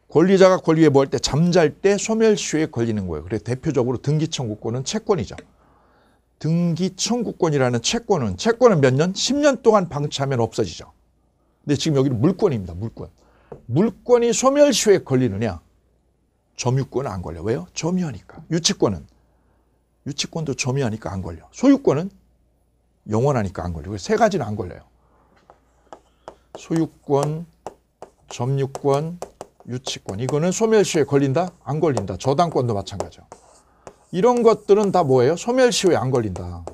S1: 권리자가 권리 위에 뭐 할 때? 잠잘 때 소멸시효에 걸리는 거예요. 그래서 대표적으로 등기청구권은 채권이죠. 등기청구권이라는 채권은 몇 년? 10년 동안 방치하면 없어지죠. 근데 지금 여기는 물권입니다. 물권. 물권이 소멸시효에 걸리느냐? 점유권은 안 걸려. 왜요? 점유하니까. 유치권도 점유하니까 안 걸려. 소유권은 영원하니까 안 걸려. 세 가지는 안 걸려요. 소유권, 점유권, 유치권. 이거는 소멸시효에 걸린다? 안 걸린다. 저당권도 마찬가지죠. 이런 것들은 다 뭐예요? 소멸시효에 안 걸린다.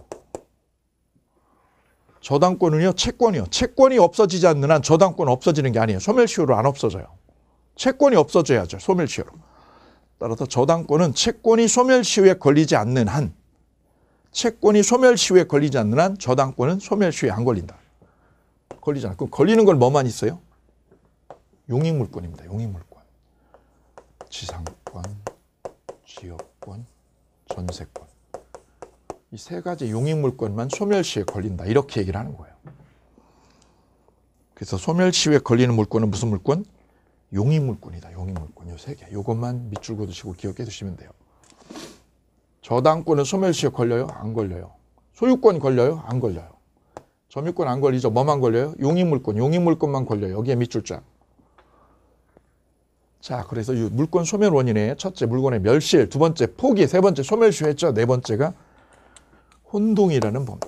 S1: 저당권은요, 채권이요. 채권이 없어지지 않는 한 저당권은 없어지는 게 아니에요. 소멸시효로 안 없어져요. 채권이 없어져야죠. 소멸시효로. 따라서 저당권은 채권이 소멸시효에 걸리지 않는 한, 저당권은 소멸시효에 안 걸린다. 걸리잖아. 그럼 걸리는 걸 뭐만 있어요? 용익물권입니다. 용익물권. 지상권, 지역권, 전세권. 이 세 가지 용익물권만 소멸시효에 걸린다. 이렇게 얘기를 하는 거예요. 그래서 소멸시효에 걸리는 물권은 무슨 물권? 용익물권이다. 용익물권. 요 세 개. 요것만 밑줄 그으시고 기억해 두시면 돼요. 저당권은 소멸시효 걸려요? 안 걸려요. 소유권 걸려요? 안 걸려요. 점유권 안 걸리죠. 뭐만 걸려요? 용익물권. 용익물권만 걸려요. 여기에 밑줄 쫙. 자, 그래서 이 물권 소멸 원인의 첫째 물권의 멸실, 두 번째 포기, 세 번째 소멸시효 했죠. 네 번째가 혼동이라는 범위.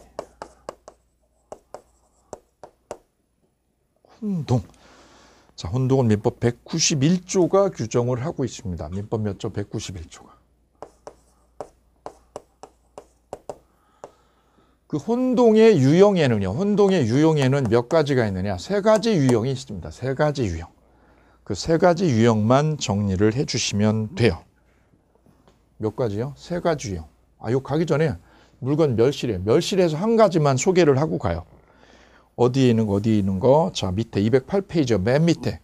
S1: 혼동. 자, 혼동은 민법 191조가 규정을 하고 있습니다. 민법 몇 조? 191조가. 그 혼동의 유형에는 몇 가지가 있느냐? 세 가지 유형이 있습니다. 세 가지 유형. 그 세 가지 유형만 정리를 해 주시면 돼요. 몇 가지요? 세 가지 유형. 요 가기 전에 물건 멸실이에요. 멸실에서 한 가지만 소개를 하고 가요. 어디에 있는 거? 자, 밑에 208페이지 맨 밑에.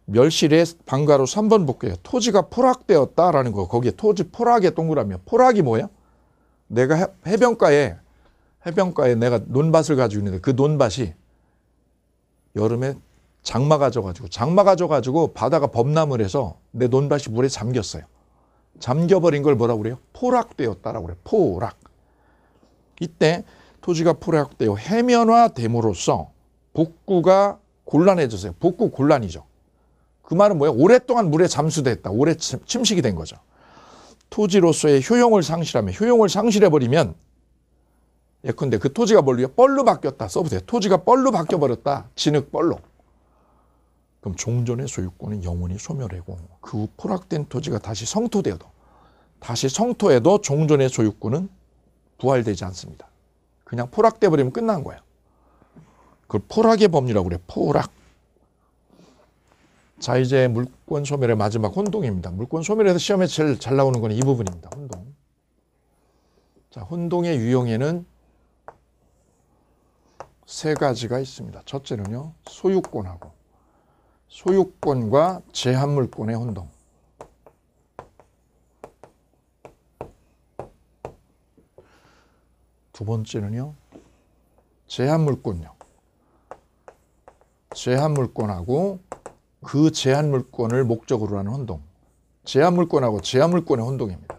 S1: 멸실의 방가로 3번 볼게요. 토지가 포락되었다라는 거. 거기에 토지 포락의 동그라미. 포락이 뭐예요? 내가 해변가에 내가 논밭을 가지고 있는데 그 논밭이 여름에 장마가 져가지고 바다가 범람을 해서 내 논밭이 물에 잠겼어요. 잠겨버린 걸 뭐라고 그래요? 포락되었다라고 그래요. 포락. 이때 토지가 포락되어 해면화됨으로써 복구가 곤란해졌어요. 복구 곤란이죠. 그 말은 뭐예요? 오랫동안 물에 잠수됐다. 오래 침식이 된 거죠. 토지로서의 효용을 상실해버리면 예컨대 그 토지가 뭘로요? 뻘로 바뀌었다. 써보세요. 토지가 뻘로 바뀌어버렸다. 진흙벌로. 그럼 종전의 소유권은 영원히 소멸되고 그 후 포락된 토지가 다시 성토해도 종전의 소유권은 부활되지 않습니다. 그냥 포락돼 버리면 끝난 거예요. 그걸 포락의 법리라고 그래요. 포락. 자, 이제 물권 소멸의 마지막 혼동입니다. 물권 소멸에서 시험에 제일 잘 나오는 건 이 부분입니다. 혼동. 자, 혼동의 유형에는 세 가지가 있습니다. 첫째는요, 소유권과 제한물권의 혼동. 두 번째는요, 제한물권하고 그 제한물권을 목적으로 하는 혼동. 제한물권하고 제한물권의 혼동입니다.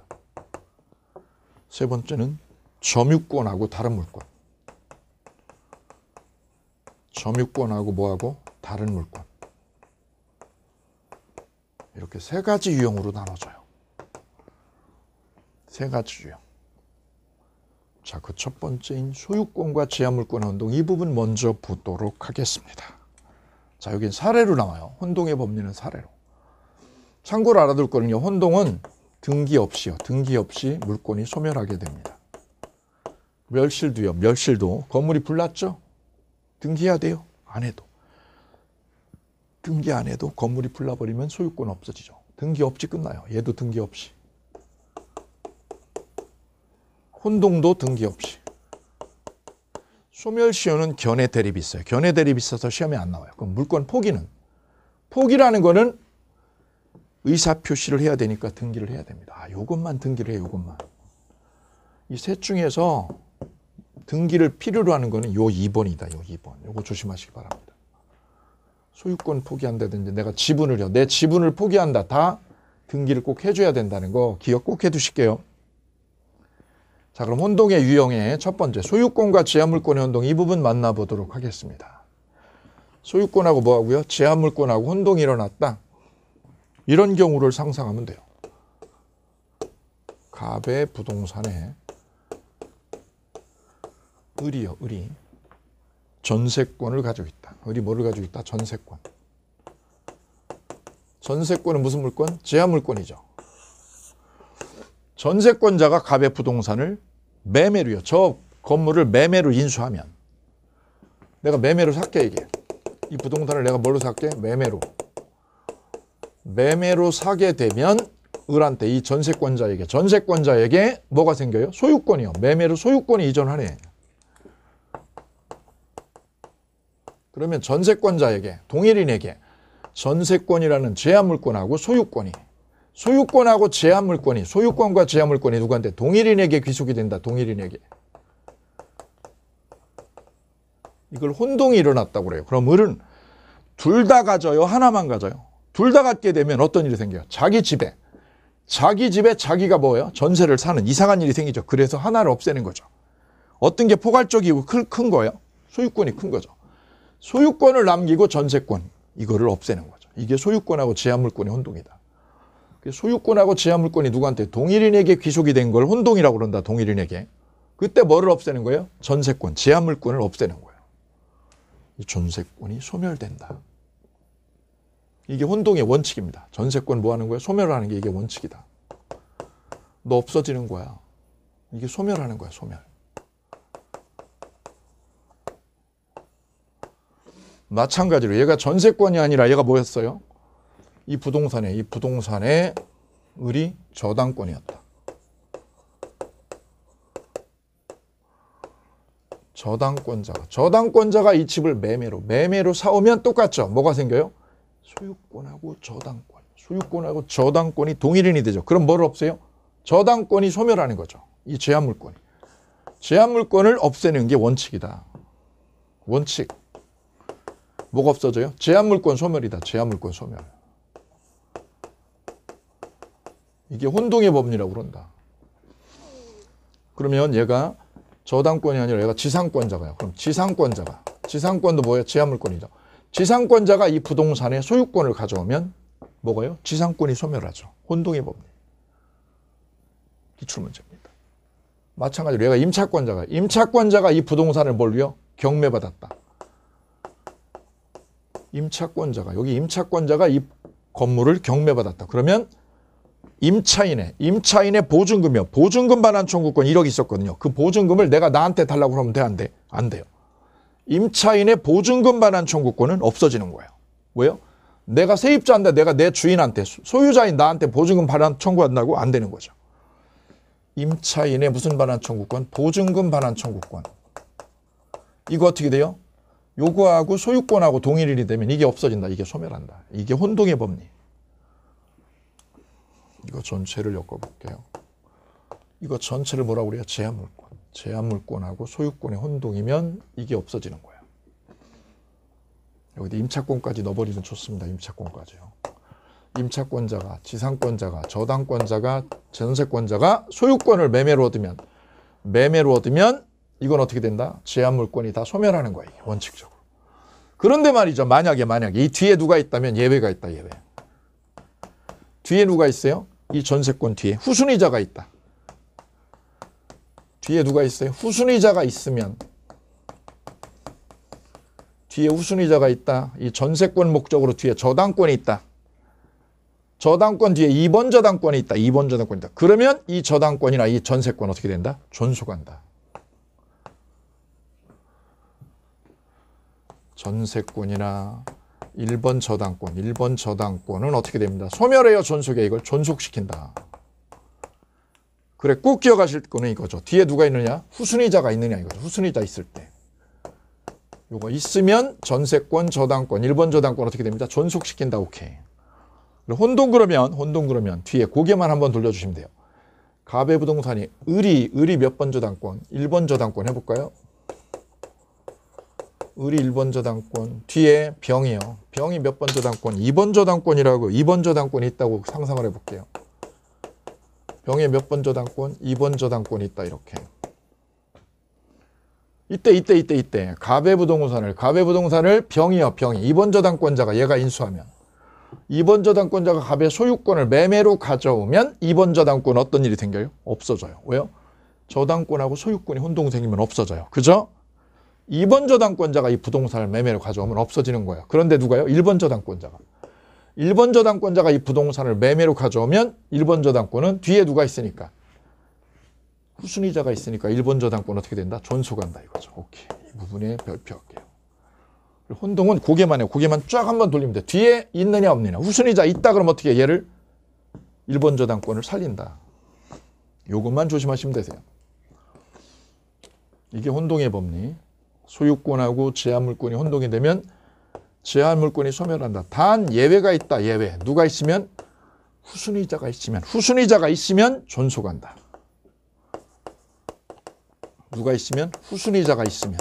S1: 세 번째는 점유권하고 다른 물권. 점유권하고 뭐하고? 다른 물권. 이렇게 세 가지 유형으로 나눠져요. 세 가지 유형. 자, 그 첫 번째인 소유권과 제한물권 혼동, 이 부분 먼저 보도록 하겠습니다. 자, 여긴 사례로 나와요. 혼동의 법리는 사례로. 참고로 알아둘 거는요, 혼동은 등기 없이 물권이 소멸하게 됩니다. 멸실도 건물이 불났죠? 등기해야 돼요? 안 해도. 등기 안 해도 건물이 불나버리면 소유권 없어지죠. 등기 없이 끝나요. 얘도 등기 없이. 혼동도 등기 없이. 소멸시효는 견해 대립이 있어요. 견해 대립이 있어서 시험에 안 나와요. 그럼 물권 포기라는 거는 의사표시를 해야 되니까 등기를 해야 됩니다. 요것만 등기를 해요. 요것만. 이 셋 중에서 등기를 필요로 하는 거는 요 2번이다. 요 2번. 요거 조심하시기 바랍니다. 소유권 포기한다든지 내 지분을 포기한다. 다 등기를 꼭 해줘야 된다는 거 기억 꼭 해두실게요. 자, 그럼 혼동의 유형의 첫 번째, 소유권과 제한물권의 혼동, 이 부분 만나보도록 하겠습니다. 소유권하고 뭐하고요? 제한물권하고 혼동이 일어났다. 이런 경우를 상상하면 돼요. 갑의 부동산에 을이 전세권을 가지고 있다. 을이 뭐를 가지고 있다? 전세권. 전세권은 무슨 물권? 제한물권이죠. 전세권자가 갑의 부동산을 매매로요. 저 건물을 매매로 인수하면 내가 매매로 살게 이게. 이 부동산을 내가 뭘로 살게? 매매로 사게 되면 을한테 이 전세권자에게 뭐가 생겨요? 소유권이요. 매매로 소유권이 이전하네. 그러면 전세권자에게, 동일인에게 전세권이라는 제한물권하고 소유권하고 제한물권이, 소유권과 제한물권이 누구한테? 동일인에게 귀속이 된다. 동일인에게. 이걸 혼동이 일어났다고 그래요. 그럼 을은 둘 다 가져요? 하나만 가져요? 둘 다 갖게 되면 어떤 일이 생겨요? 자기 집에 자기가 뭐예요? 전세를 사는 이상한 일이 생기죠. 그래서 하나를 없애는 거죠. 어떤 게 포괄적이고 큰 거예요? 소유권이 큰 거죠. 소유권을 남기고 전세권, 이거를 없애는 거죠. 이게 소유권하고 제한물권의 혼동이다. 소유권하고 제한물권이 누구한테? 동일인에게 귀속이 된 걸 혼동이라고 그런다. 동일인에게. 그때 뭐를 없애는 거예요? 전세권, 제한물권을 없애는 거예요. 이 전세권이 소멸된다. 이게 혼동의 원칙입니다. 전세권 뭐 하는 거예요? 소멸하는 게 이게 원칙이다. 너 없어지는 거야. 이게 소멸하는 거야, 소멸. 마찬가지로 얘가 전세권이 아니라 얘가 뭐였어요? 이 부동산에 을이 저당권이었다. 저당권자가 이 집을 매매로 사오면 똑같죠. 뭐가 생겨요? 소유권하고 저당권이 동일인이 되죠. 그럼 뭐를 없애요? 저당권이 소멸하는 거죠. 이 제한물권을 없애는 게 원칙이다. 원칙. 뭐가 없어져요? 제한물권 소멸이다. 제한물권 소멸. 이게 혼동의 법리라고 그런다. 그러면 얘가 저당권이 아니라 얘가 지상권자가요. 그럼 지상권도 뭐예요? 제한물권이죠. 지상권자가 이 부동산의 소유권을 가져오면 뭐가요? 지상권이 소멸하죠. 혼동의 법리. 기출문제입니다. 마찬가지로 얘가 임차권자가 이 부동산을 뭘요? 경매받았다. 임차권자가 이 건물을 경매받았다. 그러면 임차인의 보증금이요. 보증금 반환 청구권 1억 있었거든요. 그 보증금을 내가 나한테 달라고 하면 돼? 안 돼? 안 돼요. 임차인의 보증금 반환 청구권은 없어지는 거예요. 왜요? 내가 세입자인데 내가 내 주인한테, 소유자인 나한테 보증금 반환 청구한다고? 안 되는 거죠. 임차인의 무슨 반환 청구권? 보증금 반환 청구권. 이거 어떻게 돼요? 요거하고 소유권하고 동일인이 되면 이게 없어진다. 이게 소멸한다. 이게 혼동의 법리. 이거 전체를 엮어볼게요. 이거 전체를 뭐라고 그래요? 제한물권. 제한물권하고 소유권의 혼동이면 이게 없어지는 거예요. 여기다 임차권까지 넣어버리면 좋습니다. 임차권까지요. 임차권자가, 지상권자가, 저당권자가, 전세권자가 소유권을 매매로 얻으면 이건 어떻게 된다? 제한물권이 다 소멸하는 거예요. 원칙적으로. 그런데 말이죠. 만약에 이 뒤에 누가 있다면 예외가 있다. 예외. 뒤에 누가 있어요? 이 전세권 뒤에 후순위자가 있다. 뒤에 누가 있어요? 후순위자가 있으면 뒤에 후순위자가 있다. 이 전세권 목적으로 뒤에 저당권이 있다. 저당권 뒤에 2번 저당권이 있다. 2번 저당권이 있다. 그러면 이 저당권이나 이 전세권 어떻게 된다? 존속한다. 전세권이나 1번 저당권은 어떻게 됩니다? 소멸해요, 존속해. 이걸 존속시킨다. 그래, 꼭 기억하실 거는 이거죠. 뒤에 누가 있느냐? 후순위자가 있느냐 이거죠. 후순위자 있을 때. 요거 있으면 전세권, 저당권, 1번 저당권 어떻게 됩니다? 존속시킨다. 오케이. 혼동 그러면 뒤에 고개만 한번 돌려주시면 돼요. 가배부동산이 을이 몇 번 저당권? 1번 저당권 해볼까요? 을이 1번 저당권, 뒤에 병이요. 병이 몇 번 저당권? 2번 저당권이라고 2번 저당권이 있다고 상상을 해볼게요. 병에 몇 번 저당권? 2번 저당권이 있다. 이렇게. 이때 가배부동산을 병이요. 2번 저당권자가 얘가 인수하면 2번 저당권자가 가배 소유권을 매매로 가져오면 2번 저당권 어떤 일이 생겨요? 없어져요. 왜요? 저당권하고 소유권이 혼동 생기면 없어져요. 그죠? 2번 저당권자가 이 부동산을 매매로 가져오면 없어지는 거예요. 그런데 누가요? 1번 저당권자가 이 부동산을 매매로 가져오면 1번 저당권은 뒤에 누가 있으니까? 후순위자가 있으니까 1번 저당권 어떻게 된다? 존속한다 이거죠. 오케이. 이 부분에 별표할게요. 혼동은 고개만 해요. 고개만 쫙 한번 돌리면 돼. 뒤에 있느냐 없느냐. 후순위자 있다 그러면 어떻게 해? 얘를 1번 저당권을 살린다. 요것만 조심하시면 되세요. 이게 혼동의 법리. 소유권하고 제한물권이 혼동이 되면 제한물권이 소멸한다. 단 예외가 있다. 예외. 누가 있으면? 후순위자가 있으면 존속한다. 누가 있으면? 후순위자가 있으면.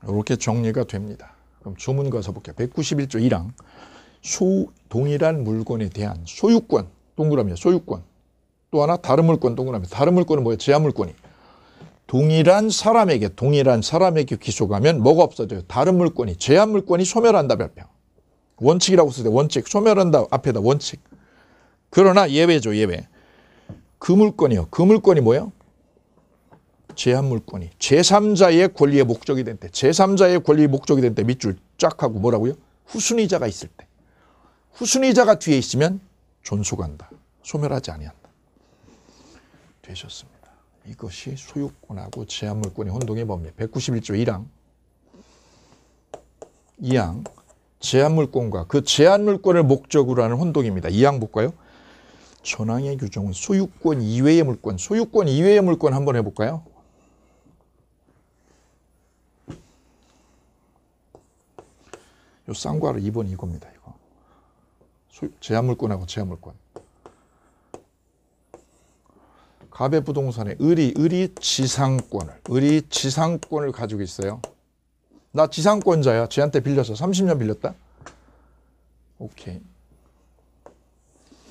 S1: 이렇게 정리가 됩니다. 그럼 주문 가서 볼게요. 191조 1항 동일한 물건에 대한 소유권 동그라미야. 소유권. 또 하나 다른 물건 동그라미. 다른 물건은 뭐예요? 제한 물건이. 동일한 사람에게 기소가면 뭐가 없어져요? 다른 물건이 제한 물건이 소멸한다 발표. 원칙이라고 쓰세요. 원칙. 소멸한다 앞에다 원칙. 그러나 예외죠. 예외. 그 물건이요. 그 물건이 뭐예요? 제한 물건이 제3자의 권리의 목적이 된 때, 제3자의 권리의 목적이 된 때 밑줄 쫙 하고 뭐라고요? 후순위자가 있을 때. 후순위자가 뒤에 있으면 존속한다. 소멸하지 아니한다. 되셨습니다. 이것이 소유권하고 제한 물건의 혼동의 법리. 191조 1항 2항 제한 물건과 그 제한 물건을 목적으로 하는 혼동입니다. 2항 볼까요? 전항의 규정은 소유권 이외의 물건, 소유권 이외의 물건 한번 해볼까요? 요 쌍괄호 2번 이겁니다. 이거 제한 물건하고 제한 물건. 갑의 부동산에 을이 지상권을 가지고 있어요. 나 지상권자야. 쟤한테 빌려서 30년 빌렸다. 오케이.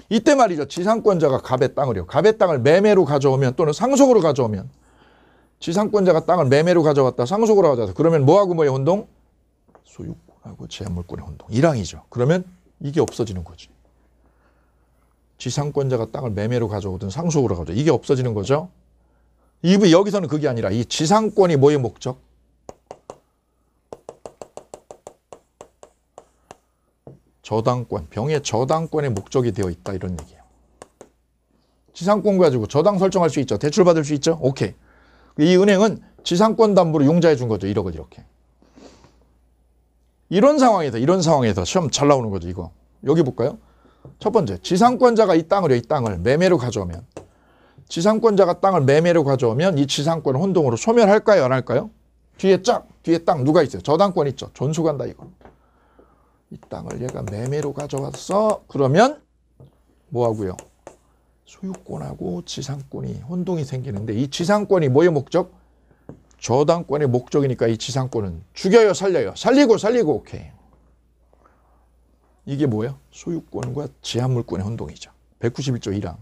S1: 이때 말이죠. 지상권자가 갑의 땅을요. 갑의 땅을 매매로 가져오면 또는 상속으로 가져오면 지상권자가 땅을 매매로 가져왔다. 상속으로 가져왔다. 그러면 뭐하고 뭐의 혼동? 소유권하고 제한물권의 혼동. 1항이죠. 그러면 이게 없어지는 거지. 지상권자가 땅을 매매로 가져오든 상속으로 가져오든 이게 없어지는 거죠. 여기서는 그게 아니라 이 지상권이 뭐의 목적? 저당권, 병의 저당권의 목적이 되어 있다 이런 얘기예요. 지상권 가지고 저당 설정할 수 있죠. 대출 받을 수 있죠. 오케이. 이 은행은 지상권 담보로 융자해 준 거죠. 1억을 이렇게. 이런 상황에서 시험 잘 나오는 거죠. 이거. 여기 볼까요? 첫 번째, 지상권자가 이 땅을 매매로 가져오면 지상권자가 땅을 매매로 가져오면 이 지상권을 혼동으로 소멸할까요? 안 할까요? 뒤에 땅 누가 있어요? 저당권 있죠. 존속한다 이거. 이 땅을 얘가 매매로 가져왔어. 그러면 뭐하고요? 소유권하고 지상권이 혼동이 생기는데 이 지상권이 뭐의 목적? 저당권의 목적이니까 이 지상권은 죽여요, 살려요? 살리고 오케이. 이게 뭐예요? 소유권과 제한물권의 혼동이죠. 191조 1항.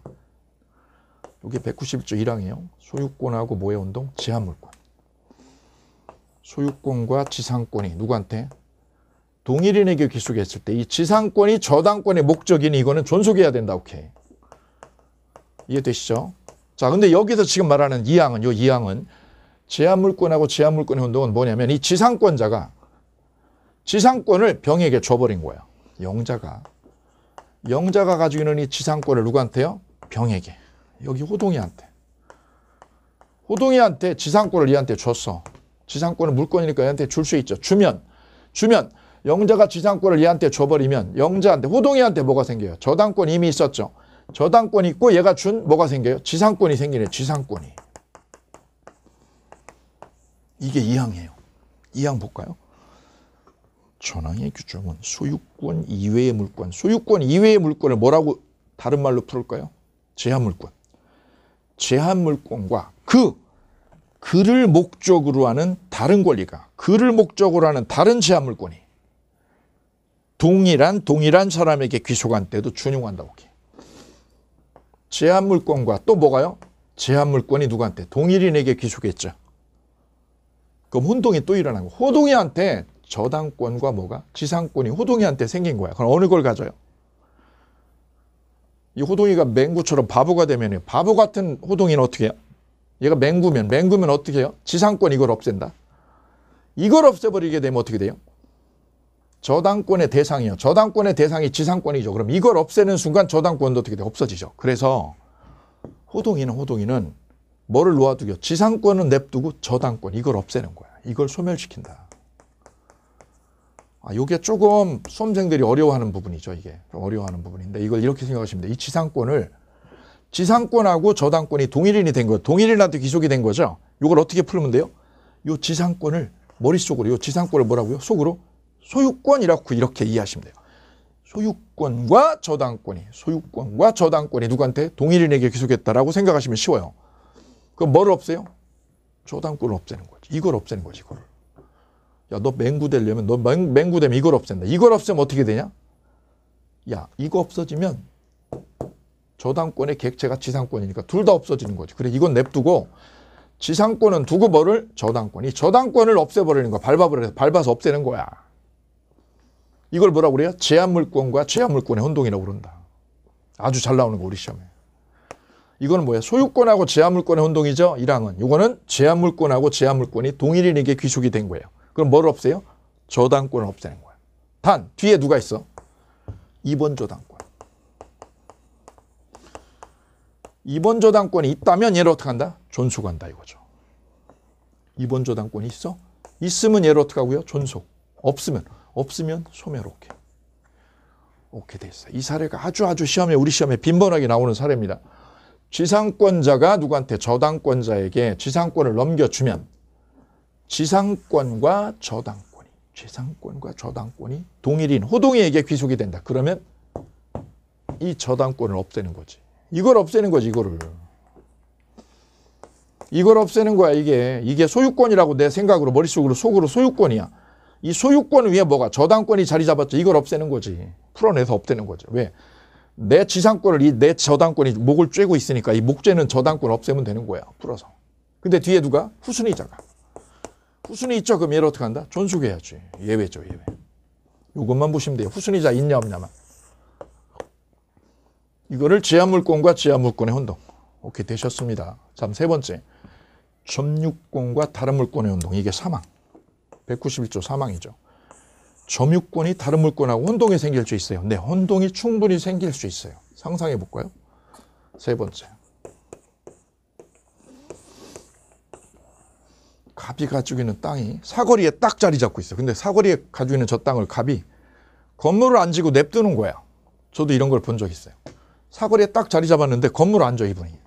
S1: 이게 191조 1항이에요. 소유권하고 뭐의 혼동? 제한물권. 소유권과 지상권이 누구한테? 동일인에게 귀속했을 때 이 지상권이 저당권의 목적이니 이거는 존속해야 된다. 오케이. 이해되시죠? 자, 근데 여기서 지금 말하는 2항은 제한물권하고 제한물권의 혼동은 뭐냐면 이 지상권자가 지상권을 병에게 줘버린 거예요. 영자가 가지고 있는 이 지상권을 누구한테요? 병에게. 여기 호동이한테 지상권을 얘한테 줬어. 지상권은 물건이니까 얘한테 줄 수 있죠. 주면 영자가 지상권을 얘한테 줘버리면 호동이한테 뭐가 생겨요? 저당권이 이미 있었죠. 저당권이 있고 얘가 준 뭐가 생겨요? 지상권이 생기네. 지상권이. 이게 2항이에요. 2항 볼까요? 전항의 규정은 소유권 이외의 물건. 소유권 이외의 물건을 뭐라고 다른 말로 풀을까요? 제한물권. 제한물권과 그를 목적으로 하는 다른 권리가 그를 목적으로 하는 다른 제한물권이 동일한 사람에게 귀속한 때도 준용한다고. 제한물권과 또 뭐가요? 제한물권이 누구한테? 동일인에게 귀속했죠. 그럼 혼동이 또 일어나고 호동이한테 저당권과 뭐가? 지상권이 호동이한테 생긴 거야. 그럼 어느 걸 가져요? 이 호동이가 맹구처럼 바보가 되면 바보 같은 호동이는 어떻게 해요? 얘가 맹구면 어떻게 해요? 지상권 이걸 없앤다. 이걸 없애버리게 되면 어떻게 돼요? 저당권의 대상이요. 저당권의 대상이 지상권이죠. 그럼 이걸 없애는 순간 저당권도 어떻게 돼요? 없어지죠. 그래서 호동이는 뭐를 놓아두겨? 지상권은 냅두고 저당권 이걸 없애는 거야. 이걸 소멸시킨다. 이게 조금 수험생들이 어려워하는 부분이죠. 이게 좀 어려워하는 부분인데 이걸 이렇게 생각하시면 돼요. 이 지상권하고 저당권이 동일인이 된 거예요. 동일인한테 귀속이 된 거죠. 이걸 어떻게 풀면 돼요? 이 지상권을 머릿속으로 이 지상권을 뭐라고요? 속으로 소유권이라고 이렇게 이해하시면 돼요. 소유권과 저당권이 누구한테? 동일인에게 귀속했다라고 생각하시면 쉬워요. 그럼 뭐를 없애요? 저당권을 없애는 거지. 이걸 없애는 거지. 이거를. 야, 너 맹구 되려면 너 맹구 되면 이걸 없앤다. 이걸 없애면 어떻게 되냐? 야, 이거 없어지면 저당권의 객체가 지상권이니까 둘 다 없어지는 거지. 그래, 이건 냅두고 지상권은 두고 뭐를? 저당권. 이 저당권을 없애버리는 거야. 밟아서 없애는 거야. 이걸 뭐라고 그래요? 제한물권과 제한물권의 혼동이라고 그런다. 아주 잘 나오는 거, 우리 시험에. 이거는 뭐야? 소유권하고 제한물권의 혼동이죠. 1항은. 이거는 제한물권하고 제한물권이 동일인에게 귀속이 된 거예요. 그럼 뭘 없애요? 저당권을 없애는 거야. 단, 뒤에 누가 있어? 2번 저당권. 2번 저당권이 있다면 얘를 어떻게 한다? 존속한다 이거죠. 2번 저당권이 있어? 있으면 얘를 어떻게 하고요? 존속. 없으면 소멸 오케이. 오케이 돼 있어. 이 사례가 아주 시험에, 우리 시험에 빈번하게 나오는 사례입니다. 지상권자가 누구한테? 저당권자에게 지상권을 넘겨주면 지상권과 저당권이 동일인 호동이에게 귀속이 된다. 그러면 이 저당권을 없애는 거지. 이걸 없애는 거지, 이걸 없애는 거야, 이게 소유권이라고 내 생각으로, 머릿속으로, 속으로 소유권이야. 이 소유권 위에 뭐가? 저당권이 자리 잡았죠. 이걸 없애는 거지. 풀어내서 없애는 거죠. 왜? 내 지상권을, 내 저당권이 목을 쬐고 있으니까 이 목쬐는 저당권을 없애면 되는 거야. 풀어서. 근데 뒤에 누가? 후순위자가. 후순위 있죠? 그럼 얘를 어떻게 한다? 존속해야지. 예외죠, 예외. 이것만 보시면 돼요. 후순위자 있냐 없냐만. 이거를 제한물권과 제한물권의 혼동. 오케이, 되셨습니다. 자, 세 번째. 점유권과 다른 물권의 혼동. 이게 사망. 191조 사망이죠. 점유권이 다른 물권하고 혼동이 생길 수 있어요. 네, 혼동이 충분히 생길 수 있어요. 상상해 볼까요? 세 번째. 갑이 가지고 있는 땅이 사거리에 딱 자리 잡고 있어요. 근데 사거리에 가지고 있는 저 땅을 갑이 건물을 안 지고 냅두는 거야. 저도 이런 걸 본 적 있어요. 사거리에 딱 자리 잡았는데 건물을 안 줘, 이분이.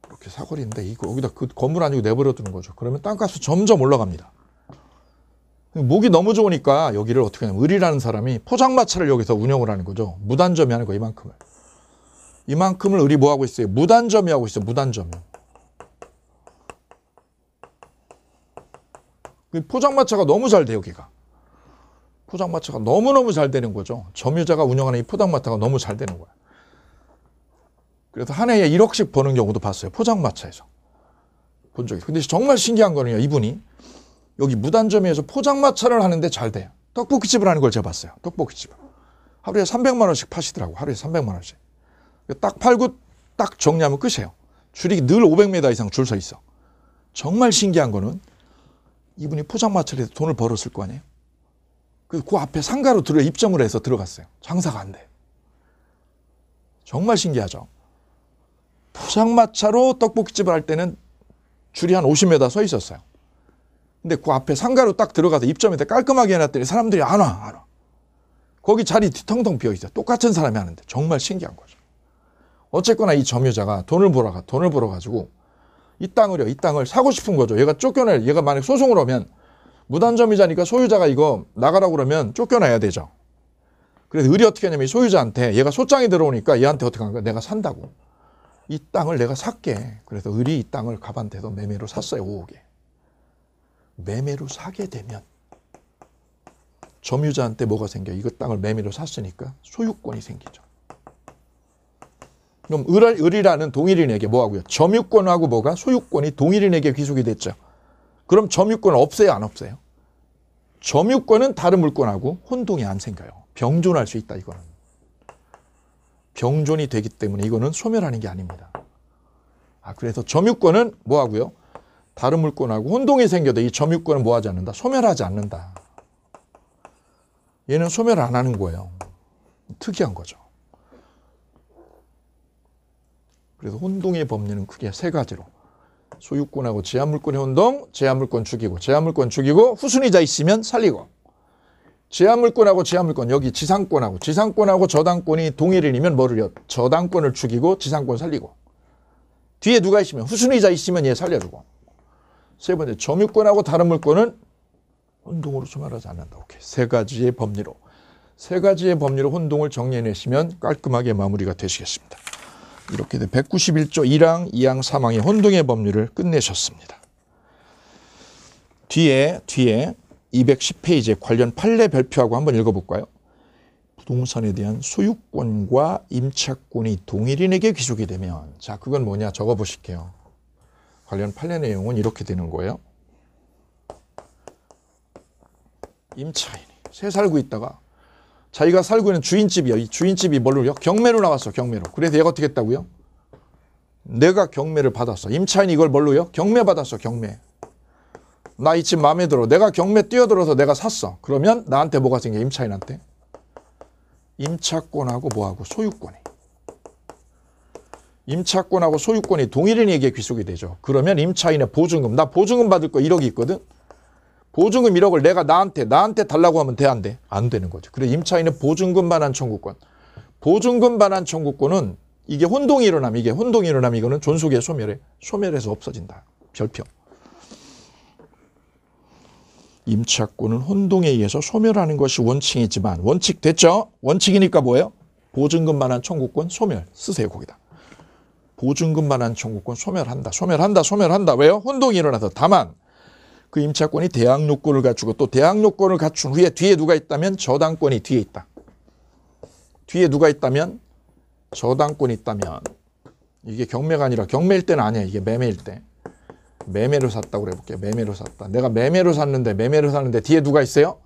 S1: 이렇게 사거리인데 이거 여기다 그 건물 안 지고 내버려 두는 거죠. 그러면 땅값이 점점 올라갑니다. 목이 너무 좋으니까 여기를 어떻게 하냐면 을이라는 사람이 포장마차를 여기서 운영을 하는 거죠. 무단점이 하는 거, 이만큼을 을이 뭐 하고 있어요? 무단점이 하고 있어요. 무단점이. 포장마차가 너무 잘 돼, 여기가. 포장마차가 너무너무 잘 되는 거죠. 점유자가 운영하는 이 포장마차가 너무 잘 되는 거야. 그래서 한 해에 1억씩 버는 경우도 봤어요. 포장마차에서. 본 적이. 근데 정말 신기한 거는요. 이분이 여기 무단점에서 포장마차를 하는데 잘 돼요. 떡볶이집을 하는 걸 제가 봤어요. 떡볶이집을. 하루에 300만 원씩 파시더라고. 하루에 300만 원씩. 딱 팔고 딱 정리하면 끝이에요. 줄이 늘 500m 이상 줄 서 있어. 정말 신기한 거는 이분이 포장마차를 해서 돈을 벌었을 거 아니에요. 그래서 그 앞에 상가로 입점을 해서 들어갔어요. 장사가 안 돼. 정말 신기하죠. 포장마차로 떡볶이집을 할 때는 줄이 한 50m 서 있었어요. 근데 그 앞에 상가로 딱 들어가서 입점해서 깔끔하게 해놨더니 사람들이 안 와. 거기 자리 텅텅 비어있어요. 똑같은 사람이 하는데. 정말 신기한 거죠. 어쨌거나 이 점유자가 돈을 벌어가지고 이 땅을 사고 싶은 거죠. 얘가 만약 소송을 하면 무단점유자니까 소유자가 이거 나가라고 그러면 쫓겨나야 되죠. 그래서 을이 어떻게 하냐면 소유자한테 얘가 소장이 들어오니까 얘한테 어떻게 하는 거야? 내가 산다고. 이 땅을 내가 살게. 그래서 을이 이 땅을 갑한테도 매매로 샀어요. 5억에. 매매로 사게 되면 점유자한테 뭐가 생겨? 이거 땅을 매매로 샀으니까 소유권이 생기죠. 그럼 을이라는 동일인에게 뭐하고요? 점유권하고 뭐가? 소유권이 동일인에게 귀속이 됐죠. 그럼 점유권을 없애요, 안 없애요? 점유권은 다른 물권하고 혼동이 안 생겨요. 병존할 수 있다, 이거는. 병존이 되기 때문에 이거는 소멸하는 게 아닙니다. 그래서 점유권은 뭐하고요? 다른 물권하고 혼동이 생겨도 이 점유권은 뭐하지 않는다? 소멸하지 않는다. 얘는 소멸 안 하는 거예요. 특이한 거죠. 그래서 혼동의 법리는 크게 세 가지로. 소유권하고 제한물권의 혼동, 제한물권 죽이고 후순위자 있으면 살리고. 제한물권하고 제한물권, 여기 지상권하고 저당권이 동일인이면 뭐를요? 저당권을 죽이고 지상권 살리고. 뒤에 누가 있으면 후순위자 있으면 얘 살려주고. 세 번째, 점유권하고 다른 물권은 혼동으로 소멸하지 않는다. 오케이. 세 가지의 법리로 혼동을 정리해내시면 깔끔하게 마무리가 되시겠습니다. 이렇게 191조 1항, 2항, 3항의 혼동의 법률을 끝내셨습니다. 뒤에 210페이지에 관련 판례 별표하고 한번 읽어볼까요? 부동산에 대한 소유권과 임차권이 동일인에게 귀속이 되면, 자, 그건 뭐냐 적어보실게요. 관련 판례 내용은 이렇게 되는 거예요. 임차인이 새 살고 있다가 자기가 살고 있는 주인집이요. 이 주인집이 뭘로요? 경매로 나왔어. 경매로. 그래서 얘가 어떻게 했다고요? 내가 경매를 받았어. 임차인이 이걸 뭘로요? 경매 받았어. 경매. 나 이 집 마음에 들어. 내가 경매 뛰어들어서 내가 샀어. 그러면 나한테 뭐가 생겨? 임차인한테. 임차권하고 뭐하고? 소유권이. 임차권하고 소유권이 동일인에게 귀속이 되죠. 그러면 임차인의 보증금. 나 보증금 받을 거 1억이 있거든. 보증금 1억을 내가 나한테 달라고 하면 돼, 안 돼? 안 되는 거죠. 그래 임차인의 보증금 반환 청구권. 보증금 반환 청구권은 이게 혼동이 일어나면 이거는 존속의 소멸해서 없어진다. 별표. 임차권은 혼동에 의해서 소멸하는 것이 원칙이지만, 원칙 됐죠? 원칙이니까 뭐예요? 보증금 반환 청구권 소멸. 쓰세요, 거기다. 보증금 반환 청구권 소멸한다. 왜요? 혼동이 일어나서. 다만 그 임차권이 대항 요건을 갖추고 또 대항 요건을 갖춘 후에 뒤에 누가 있다면 저당권이 뒤에 있다. 뒤에 누가 있다면 저당권이 있다면, 이게 경매가 아니라 경매일 때는 아니야. 이게 매매일 때. 매매로 샀다고 그래볼게요. 매매로 샀다. 내가 매매로 샀는데 뒤에 누가 있어요?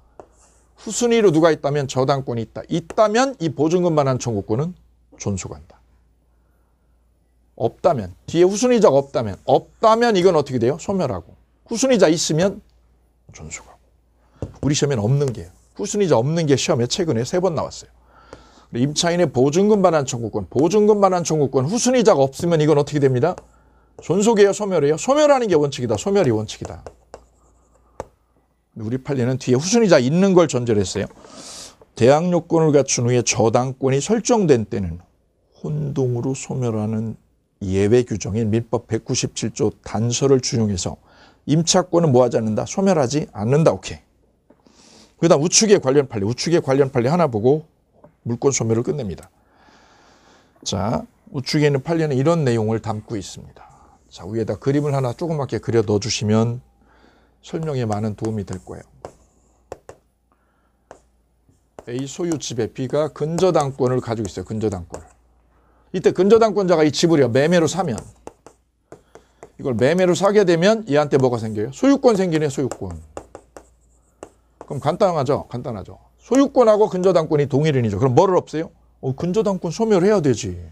S1: 후순위로 누가 있다면 저당권이 있다. 있다면 이 보증금 반환 청구권은 존속한다. 없다면, 뒤에 후순위자가 없다면 이건 어떻게 돼요? 소멸하고. 후순위자 있으면 존속하고. 우리 시험에는 없는 게요. 후순위자 없는 게 시험에 최근에 3번 나왔어요. 임차인의 보증금 반환 청구권 후순위자가 없으면 이건 어떻게 됩니다? 존속이에요, 소멸이에요? 소멸하는 게 원칙이다. 소멸이 원칙이다. 우리 판례는 뒤에 후순위자 있는 걸 전제로 했어요. 대항 요건을 갖춘 후에 저당권이 설정된 때는 혼동으로 소멸하는 예외 규정인 민법 197조 단서를 준용해서 임차권은 뭐하지 않는다? 소멸하지 않는다. 오케이. 그 다음 우측의 관련 판례 하나 보고 물권 소멸을 끝냅니다. 자, 우측에 있는 판례는 이런 내용을 담고 있습니다. 자, 위에다 그림을 하나 조그맣게 그려 넣어주시면 설명에 많은 도움이 될 거예요. A 소유집에 B가 근저당권을 가지고 있어요. 근저당권을. 이때 근저당권자가 이 집을 매매로 사면, 이걸 매매로 사게 되면 얘한테 뭐가 생겨요? 소유권 생기네, 소유권. 그럼 간단하죠? 소유권하고 근저당권이 동일인이죠. 그럼 뭐를 없애요? 근저당권 소멸해야 되지.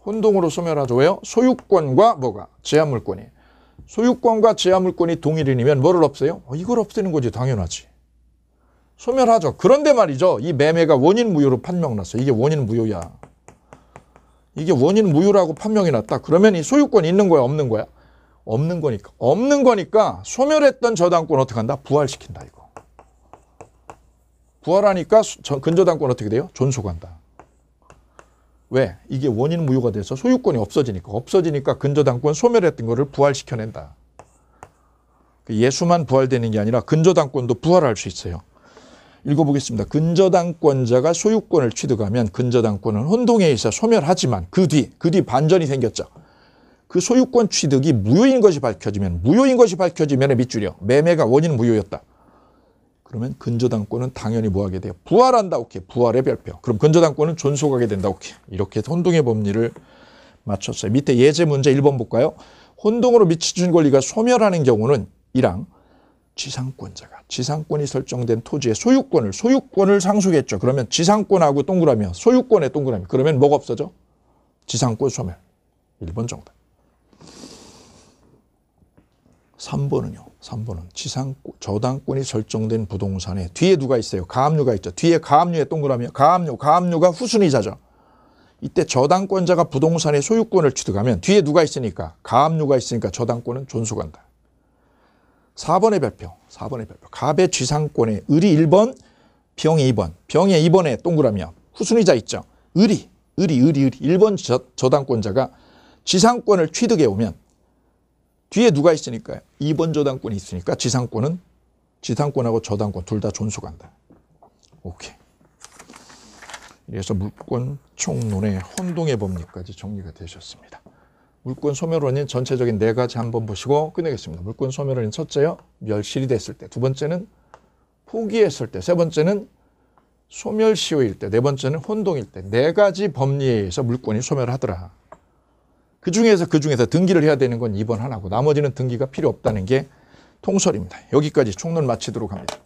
S1: 혼동으로 소멸하죠. 왜요? 소유권과 뭐가? 제한물권이. 소유권과 제한물권이 동일인이면 뭐를 없애요? 이걸 없애는 거지. 당연하지. 소멸하죠. 그런데 말이죠. 이 매매가 원인 무효로 판명났어요. 이게 원인 무효야. 이게 원인 무효라고 판명이 났다. 그러면 이 소유권이 있는 거야, 없는 거야? 없는 거니까 소멸했던 저당권 어떻게 한다? 부활시킨다, 이거. 부활하니까 근저당권 어떻게 돼요? 존속한다. 왜? 이게 원인 무효가 돼서 소유권이 없어지니까 근저당권 소멸했던 거를 부활시켜낸다. 예수만 부활되는 게 아니라 근저당권도 부활할 수 있어요. 읽어보겠습니다. 근저당권자가 소유권을 취득하면 근저당권은 혼동에 의해서 소멸하지만 그 뒤 반전이 생겼죠. 그 소유권 취득이 무효인 것이 밝혀지면 밑줄이요. 매매가 원인 무효였다. 그러면 근저당권은 당연히 뭐하게 돼요? 부활한다. 오케이. 부활의 별표. 그럼 근저당권은 존속하게 된다. 오케이. 이렇게 혼동의 법리를 맞췄어요. 밑에 예제 문제 1번 볼까요? 혼동으로 미치준 권리가 소멸하는 경우는 1항 지상권자가 지상권이 설정된 토지의 소유권을 상속했죠. 그러면 지상권하고 동그라미요. 소유권에 동그라미. 그러면 뭐가 없어져? 지상권 소멸. 1번 정답. 3번은 저당권이 설정된 부동산에 뒤에 누가 있어요? 가압류가 있죠. 뒤에 가압류에 동그라미요. 가압류가 후순위자죠. 이때 저당권자가 부동산의 소유권을 취득하면 뒤에 누가 있으니까? 가압류가 있으니까 저당권은 존속한다. 4번의 별표. 갑의 지상권에 을이 1번, 병이 2번. 병의 2번에 동그라미요. 후순위자 있죠. 을이 1번 저당권자가 지상권을 취득해 오면 뒤에 누가 있으니까요? 2번 저당권이 있으니까 지상권하고 저당권 둘 다 존속한다. 오케이. 그래서 물권 총론의 혼동의 법리까지 정리가 되셨습니다. 물권 소멸 원인 전체적인 네 가지 한번 보시고 끝내겠습니다. 물권 소멸 원인 첫째요. 멸실이 됐을 때. 두 번째는 포기했을 때. 세 번째는 소멸시효일 때. 네 번째는 혼동일 때. 네 가지 법리에 의해서 물권이 소멸하더라. 그중에서 등기를 해야 되는 건 이번 하나고 나머지는 등기가 필요 없다는 게 통설입니다. 여기까지 총론 마치도록 합니다.